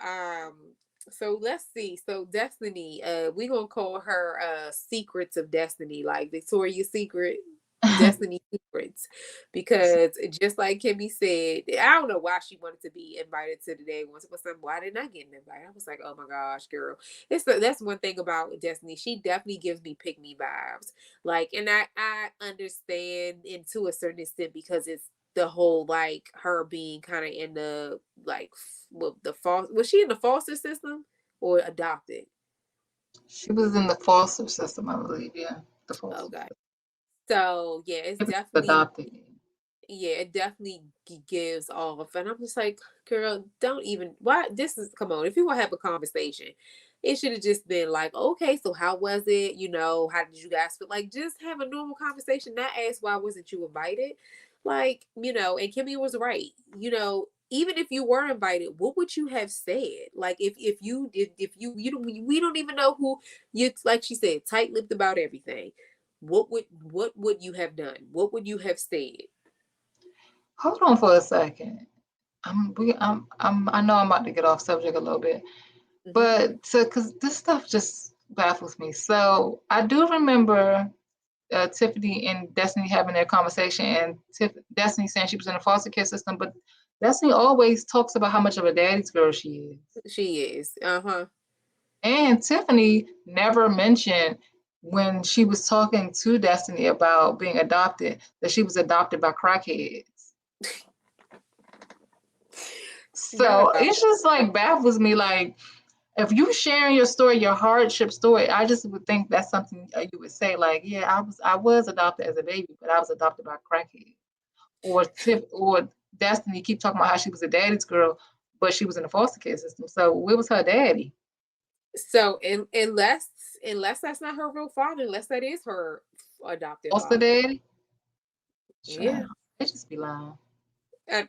let's see. So Destiny, we gonna call her Secrets of Destiny, like Victoria's Secret Destiny Secrets. Because just like Kimmy said, I don't know why she wanted to be invited to the day once it was something. Why didn't I get an invite? I was like, oh my gosh, girl. That's one thing about Destiny. She definitely gives me pick me vibes. Like, and I understand into a certain extent because it's the whole like her being kind of in the like the foster, was she in the foster system or adopted? She was in the foster system, I believe. Yeah, the foster Okay, system. so yeah, It was adopted. it definitely gives off, and I'm just like, girl, don't even, why, this is, come on, if you want to have a conversation, it should have just been like, okay, so how was it, how did you guys feel, like just have a normal conversation, not ask why wasn't you invited, like, and Kimmy was right, even if you were invited, what would you have said? Like if you we don't even know who you, like she said, tight-lipped about everything. What would you have done? What would you have said? Hold on for a second. I know I'm about to get off subject a little bit, but because this stuff just baffles me. So I do remember Tiffany and Destiny having their conversation, and Destiny saying she was in a foster care system, but Destiny always talks about how much of a daddy's girl she is. She is. And Tiffany never mentioned when she was talking to Destiny about being adopted that she was adopted by crackheads. So it's just like baffles me. Like, if you sharing your story, your hardship story, I just would think that's something you would say. Like, yeah, I was adopted as a baby, but I was adopted by a crackhead. Or Destiny keep talking about how she was a daddy's girl, but she was in the foster care system. So where was her daddy? So unless that's not her real father, unless that is her adopted Foster father. daddy? Yeah. They just be lying. And,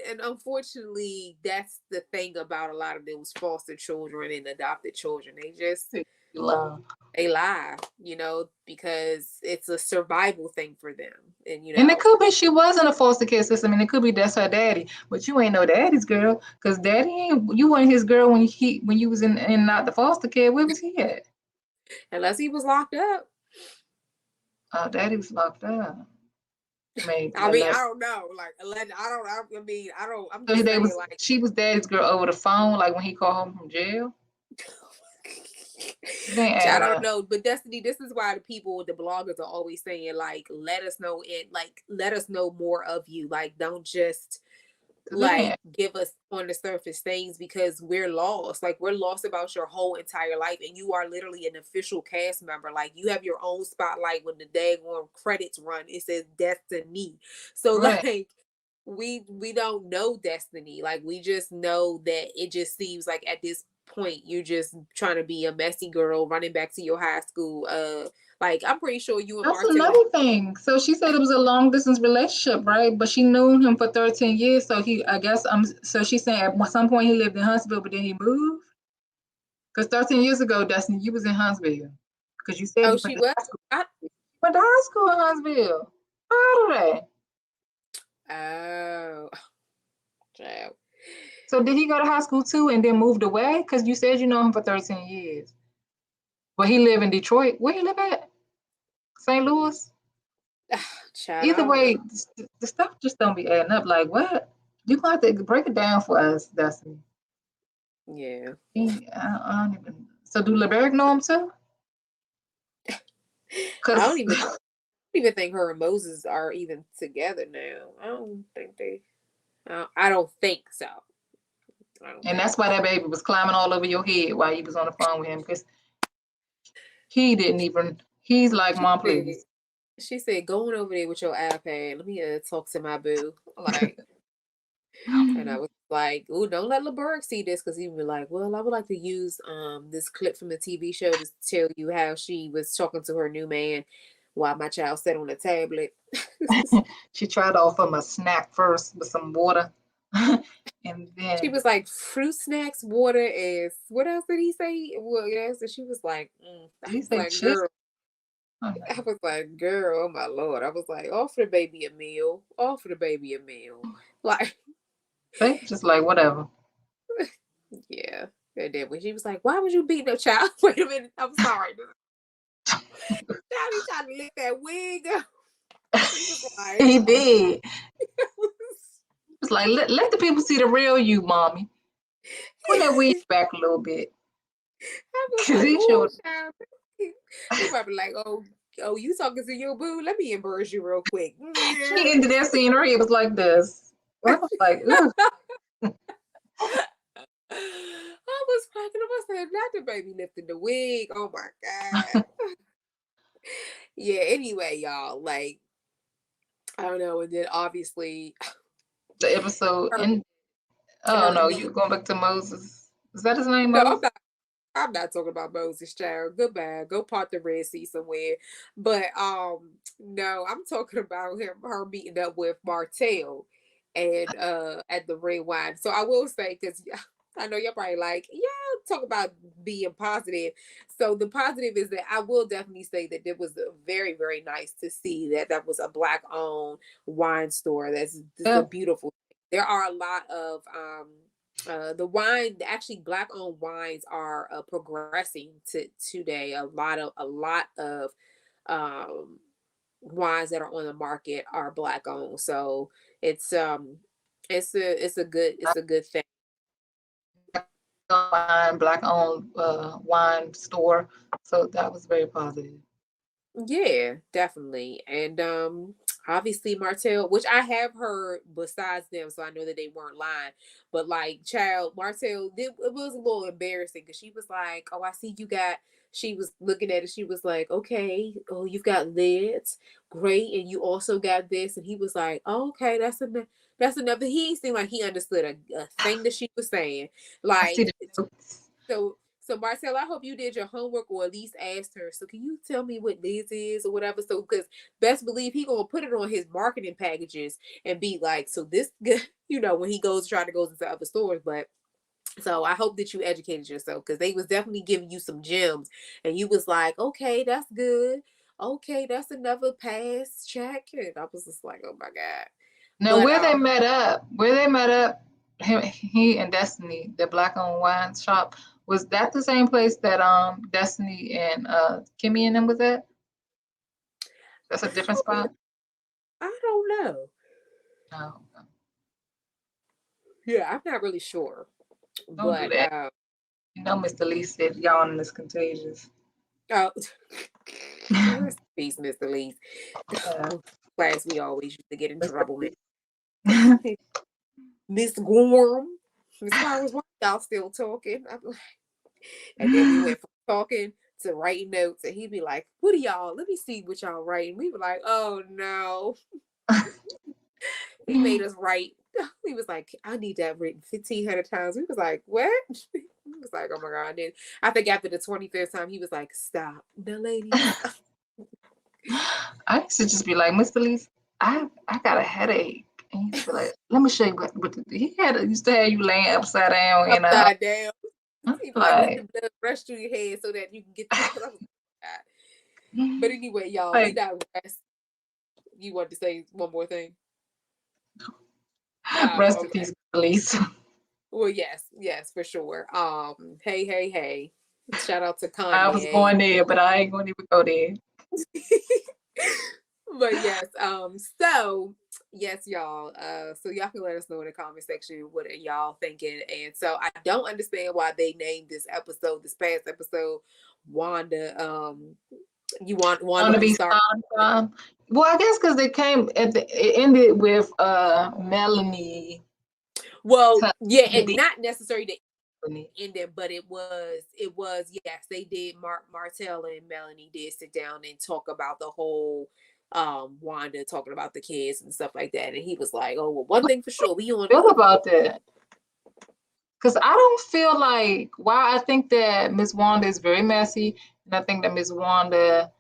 and unfortunately, that's the thing about a lot of those foster children and adopted children. They just they lie, because it's a survival thing for them. And And it could be she was in a foster care system, and it could be that's her daddy, but you ain't no daddy's girl, because daddy ain't, you weren't his girl when you was in not the foster care. Where was he at? Unless he was locked up. Oh, daddy was locked up. Maybe. I mean, I don't know. Like, I'm just saying, like, she was daddy's girl over the phone, like when he called home from jail. I don't know, but Destiny, this is why the bloggers are always saying, like, let us know more of you. Like, don't just give us on the surface things, because we're lost. Like, we're lost about your whole entire life, and you are literally an official cast member. Like, you have your own spotlight. When the daggone credits run, it says Destiny. So like, we don't know Destiny. Like, we just know that it just seems like at this point you're just trying to be a messy girl running back to your high school. Like, I'm pretty sure you and That's Martell. another thing. So she said it was a long distance relationship, right? But she knew him for 13 years. So so she's saying at some point he lived in Huntsville, but then he moved. Because 13 years ago, Destiny, you was in Huntsville. Because you said she was. Went to high school in Huntsville. How old are they? Oh, child. So did he go to high school too and then moved away? Because you said you know him for 13 years. But he lived in Detroit. Where he live at? St. Louis? Child, Either way, the stuff just don't be adding up. Like, what? You gonna have to break it down for us, Destiny. Yeah. I don't even. So do LeBerg know him too? I don't even think her and Moses are even together now. I don't think they. I don't think so. That's why that baby was climbing all over your head while he was on the phone with him, because he didn't even. He's like, Mom, please. She said, "Going over there with your iPad. Let me talk to my boo." Like, and I was like, "Ooh, don't let LeBerg see this," because he would be like, "Well, I would like to use this clip from the TV show to tell you how she was talking to her new man while my child sat on the tablet." She tried to offer him a snack first with some water. And then she was like, fruit snacks, water is, what else did he say? Well, yes, and she was like, did he say chips? Girl. I was like, girl, oh my Lord. I was like, offer the baby a meal. Offer the baby a meal. Like, they just like, whatever. Yeah. And then when she was like, why would you beat no child? Wait a minute. I'm sorry. Daddy trying to lift that wig up. He did. It's like, let the people see the real you, mommy. Pull that wig back a little bit. Because he showed. He might be like, oh, you talking to your boo? Let me embarrass you real quick. She ended that scene, her head was like this. I was like, ooh. I was cracking up. I said, not the baby lifting the wig. Oh my God. Yeah, anyway, y'all, like, I don't know. And then obviously the episode ended. Oh no, you going back to Moses. Is that his name? No, Moses? I'm not talking about Moses, child. Goodbye. Go part the Red Sea somewhere. But no, I'm talking about her meeting up with Martell and at the red wine. So I will say, because I know you're probably like, yeah, talk about being positive. So the positive is that I will definitely say that it was very, very nice to see that that was a Black owned wine store. That's a Yep. beautiful. There are a lot of the wine, actually Black owned wines are progressing to today. A lot of um wines that are on the market are Black owned. So it's it's a good thing. Black owned wine store. So that was very positive. Yeah, definitely. And obviously Martell, which I have heard besides them, so I know that they weren't lying. But like child, Martell did, it was a little embarrassing because she was like, "Oh, I see you got," she was looking at it, she was like, "Okay, oh, you've got lids, great, and you also got this." And he was like, "Oh, okay, that's enough." He seemed like he understood a thing that she was saying. I see Like the jokes. so Marcel, I hope you did your homework or at least asked her. So can you tell me what Liz is or whatever? So because best believe he gonna put it on his marketing packages and be like, so this, when he goes try to go into other stores. But so I hope that you educated yourself because they was definitely giving you some gems, and you was like, okay, that's good. Okay, that's another pass check. And I was just like, oh my god. Now, But where they met up, he and Destiny, the Black owned wine shop, was that the same place that Destiny and Kimmy and them was at? That's a different spot. I don't know. No, Yeah, I'm not really sure. don't do But that. You know, Mr. Lee said yawning is contagious. oh, rest in peace, Mr. Lee. Class, we always used to get in trouble. Miss Gorm, Miss Flowers, why y'all still talking? And then we went from talking to writing notes, and he'd be like, "What are y'all? Let me see what y'all writing." We were like, "Oh no!" He made us write. He was like, "I need that written 1,500 times." We was like, "What?" He was like, "Oh my god!" And then I think after the 25th time, he was like, "Stop, the ladies." I used to just be like, Mr. Lee, I got a headache. And he used to be like, let me show you what used to have you laying upside down and Upside down. I'm He was like, "Let the like, blood rush through your head so that you can get the." I was like, but anyway, y'all, we like digress. You want to say one more thing? rest in Okay. peace, police. Well, yes, for sure. Hey. Shout out to I was Kanye. going there, but I ain't gonna even go there. But yes, so yes, y'all. So y'all can let us know in the comment section what are y'all thinking. And so I don't understand why they named this past episode, Wanda. You want Wanda Want to to be start? Sondheim? Well, I guess because it ended with Melanie. Well, Tuck- yeah, and the not necessarily the Melanie. ending, but it was yes, they did. Martell and Melanie did sit down and talk about the whole Wanda talking about the kids and stuff like that. And he was like, "Oh, well, one thing for sure, we on." Feel about that? Because I don't feel like while I think that Miss Wanda is very messy, and I think that Miss Wanda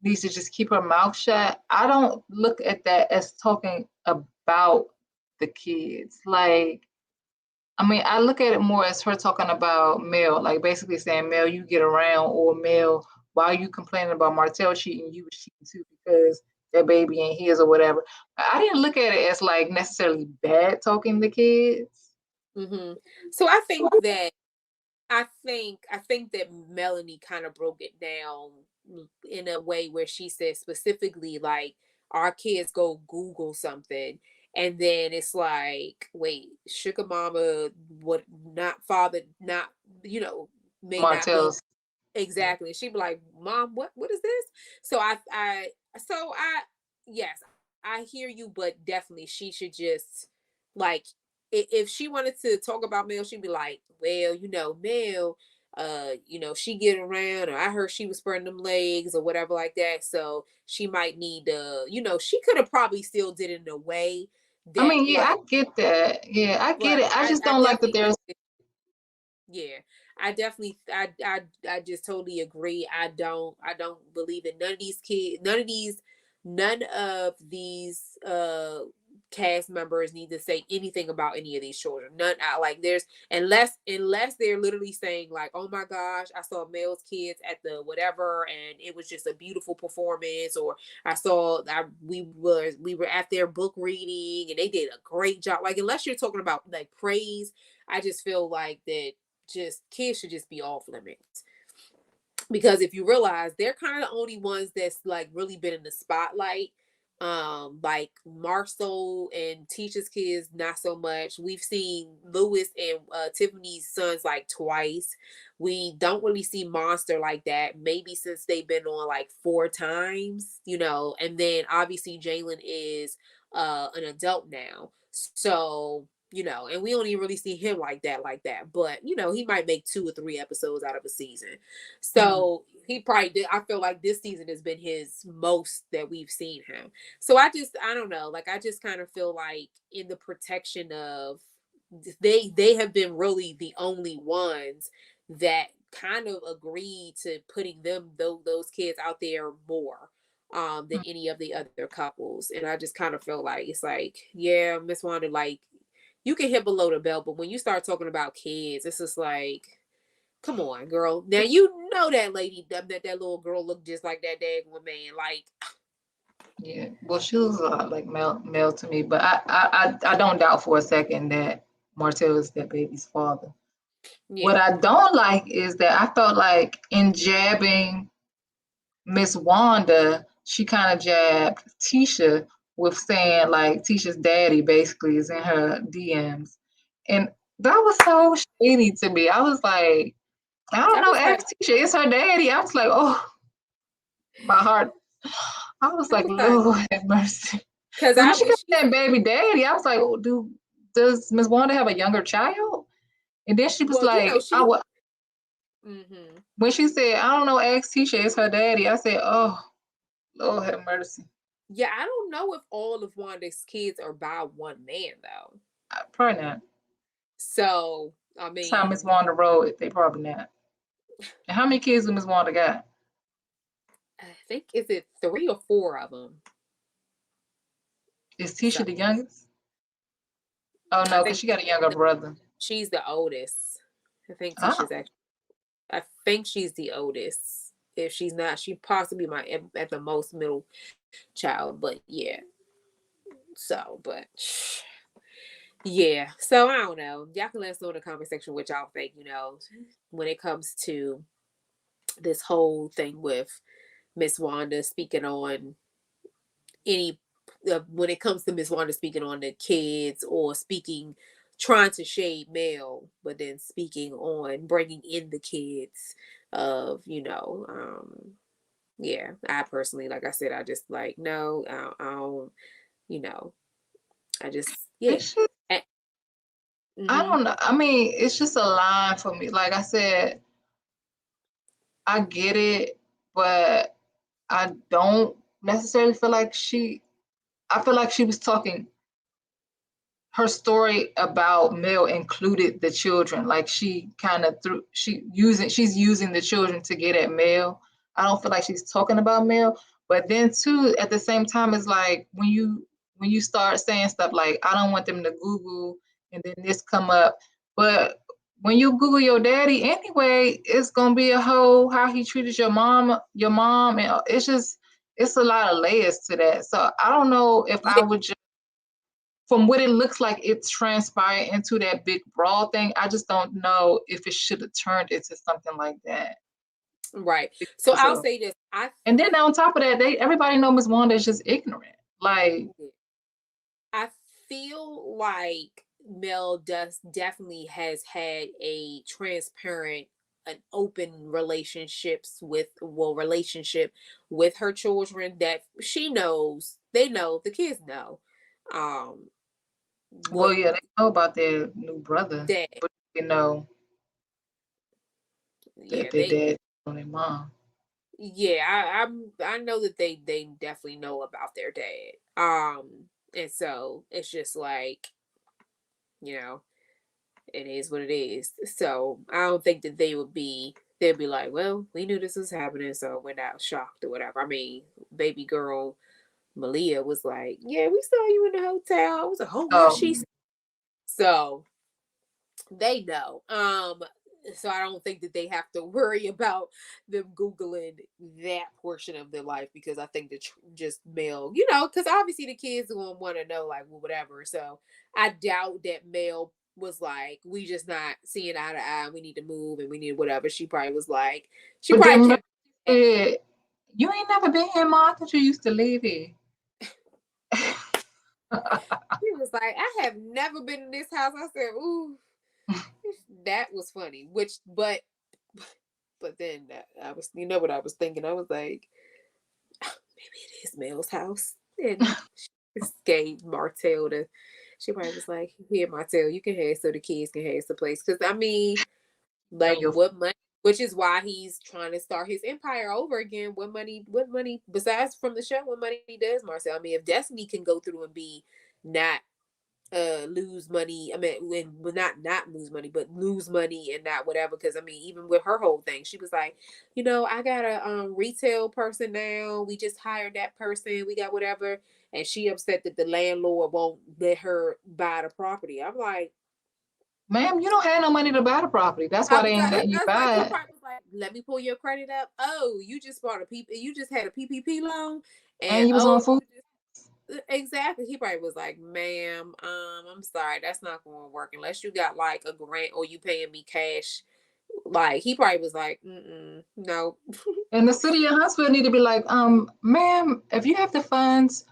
needs to just keep her mouth shut. I don't look at that as talking about the kids. Like, I mean, I look at it more as her talking about Mel, like basically saying, Mel, you get around, or Mel, why are you complaining about Martell cheating? You was cheating too because that baby ain't his or whatever. I didn't look at it as like necessarily bad talking to kids. Mm-hmm. So I think that Melanie kind of broke it down in a way where she said specifically like our kids go Google something and then it's like, wait, Sugar Mama, what, not father, not, you know, may not be Martell's. exactly. She'd be like, Mom, what is this? So I yes, I hear you, but definitely she should just like if she wanted to talk about Mel, she'd be like, well, Mel, she get around, or I heard she was spreading them legs or whatever like that. So she might need she could have probably still did it in a way I that mean, yeah, like, I get that. Yeah, I get but it. I just I don't like that definitely there's think Yeah, I definitely, I just totally agree. I don't believe in none of these kids, none of these cast members need to say anything about any of these children. None, like there's unless they're literally saying like, oh my gosh, I saw Mel's kids at the whatever, and it was just a beautiful performance, or we were at their book reading and they did a great job. Like unless you're talking about like praise, I just feel like that just kids should just be off limits, because if you realize they're kind of the only ones that's like really been in the spotlight. Like Marcel and Tisha's kids not so much. We've seen Lewis and Tiffany's sons like twice. We don't really see Monster like that, maybe since they've been on like 4 times, you know. And then obviously Jalen is an adult now, so you know, and we don't even really see him like that. But you know, he might make 2 or 3 episodes out of a season. So he probably did. I feel like this season has been his most that we've seen him. So I don't know. Like I just kind of feel like in the protection of they have been really the only ones that kind of agreed to putting those kids out there more than any of the other couples. And I just kind of feel like it's like, yeah, Miss Wanda, like you can hit below the belt, but when you start talking about kids, it's just like, come on, girl. Now you know that lady, that little girl looked just like that daggone man. Like, Yeah, well, she was a lot like Mel to me, but I don't doubt for a second that Martell is that baby's father. What yeah, I don't like is that I felt like in jabbing Miss Wanda, she kind of jabbed Tisha with saying like Tisha's daddy basically is in her DMs, and that was so shady to me. I was like, I don't I know, was ask like, Tisha, it's her daddy. I was like, oh, my heart. I was like, Lord have mercy. because Because when I she when got she, that baby daddy, I was like, oh, does Miss Wanda have a younger child? And then she was well, you know, like, mm-hmm. when she said, I don't know, ask Tisha, it's her daddy. I said, oh, Lord have mercy. Yeah, I don't know if all of Wanda's kids are by one man though. Probably not. So I That's how Miss mean, Wanda wrote. They probably not. And how many kids did Miss Wanda got? I think is it 3 or 4 of them. Is So Tisha the youngest? Oh I no, because think she got a younger brother. she's the oldest. I think Oh, Tisha's actually. I think she's the oldest. If she's not, she possibly might at the most middle child. But yeah. So, but yeah. So I don't know. Y'all can let us know in the comment section what y'all think. You know, when it comes to this whole thing with Miss Wanda speaking on any when it comes to Miss Wanda speaking on the kids or speaking trying to shade Mel, but then speaking on bringing in the kids of, you know, yeah, I personally, like I said, I just like, no, I don't, you know, I just, yeah. it's just, I Mm-hmm. don't know. I mean, it's just a line for me. Like I said, I get it, but I don't necessarily feel like I feel like she was talking, her story about Mel included the children. Like she kind of she's using the children to get at Mel. I don't feel like she's talking about Mel. But then too, at the same time, it's like when you start saying stuff like, I don't want them to Google and then this come up. But when you Google your daddy anyway, it's gonna be a whole how he treated your mom, and it's a lot of layers to that. So I don't know if I Yeah, would just, from what it looks like, it's transpired into that big brawl thing. I just don't know if it should have turned into something like that. right. So I'll So, say this. and then on top of that, everybody know Miss Wanda is just ignorant. Like, I feel like Mel does definitely has had a transparent an open relationship with her children that she knows, they know, the kids know well, what yeah, they know about their new brother, that, but they know that yeah, their dad on their mom. I know that they definitely know about their dad. And so it's just like, you know, it is what it is. So I don't think that they'd be like, well, we knew this was happening, so we're not shocked or whatever. I mean, baby girl Malia was like, yeah, we saw you in the hotel. I was like, oh, what she said. So they know. So I don't think that they have to worry about them Googling that portion of their life, because I think that just Mel, because obviously the kids are going to want to know, like, well, whatever. So I doubt that Mel was like, we just not seeing eye to eye. We need to move and we need whatever. She probably was like, she But probably then kept. you ain't never been here, Ma. I thought you used to live here. She was like, I have never been in this house. I said, ooh, that was funny. But then I was, what I was thinking? I was like, maybe it is Mel's house. And she gave Martell she probably was like, here, Martell, you can have so the kids can have the place. Because, I mean, like, what money, which is why he's trying to start his empire over again. What money, besides from the show, what money does Marcel? I mean, if Destiny can go through and be not lose money, I mean, not lose money, but lose money and not whatever, because I mean, even with her whole thing, she was like, I got a retail person now, we just hired that person, we got whatever, and she upset that the landlord won't let her buy the property. I'm like, ma'am, you don't have no money to buy the property. That's why they ain't letting you buy it. Like, let me pull your credit up. Oh, you just bought you just had a PPP loan, And you was on food. Exactly. He probably was like, ma'am, I'm sorry, that's not going to work unless you got like a grant or you paying me cash. Like, he probably was like, no. And the city of Huntsville need to be like, ma'am, if you have the funds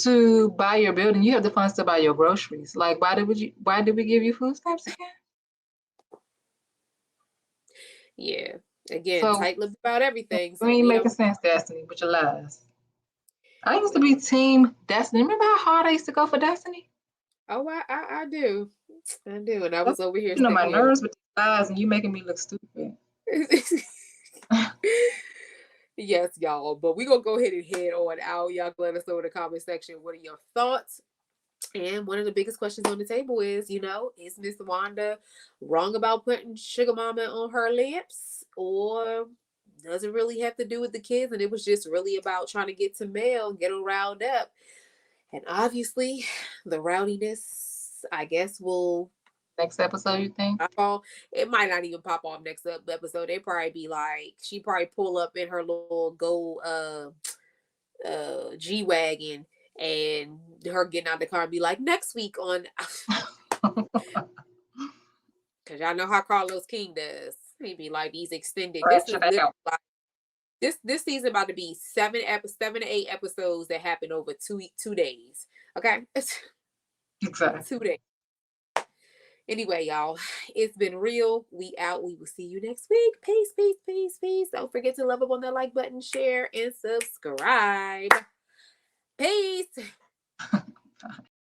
to buy your building, you have the funds to buy your groceries. Like, why did we give you food stamps again? Yeah. Again, tight-lipped about everything. So you ain't making sense, Destiny, with your lies. I used to be team Destiny. Remember how hard I used to go for Destiny? Oh, I do. I do. And I was over here. My nerves with the lies, and you making me look stupid. Yes, y'all. But we're going to go ahead and head on out. Y'all let us know in the comment section, what are your thoughts? And one of the biggest questions on the table is, is Miss Wanda wrong about putting Suga Mama on her lips? Or does it really have to do with the kids? And it was just really about trying to get to Mel, get her riled up. And obviously, the rowdiness, I guess, will... Next episode, you think? It might not even pop off next episode. They probably be like, she probably pull up in her little gold G-Wagon, and her getting out the car and be like, next week on... Because y'all know how Carlos King does. He'd be like, these extended... This season about to be 7 to 8 episodes that happen over 2 days. Okay? Exactly. 2 days. Anyway, y'all, it's been real. We out. We will see you next week. Peace, peace, peace, peace. Don't forget to love up on that like button, share, and subscribe. Peace.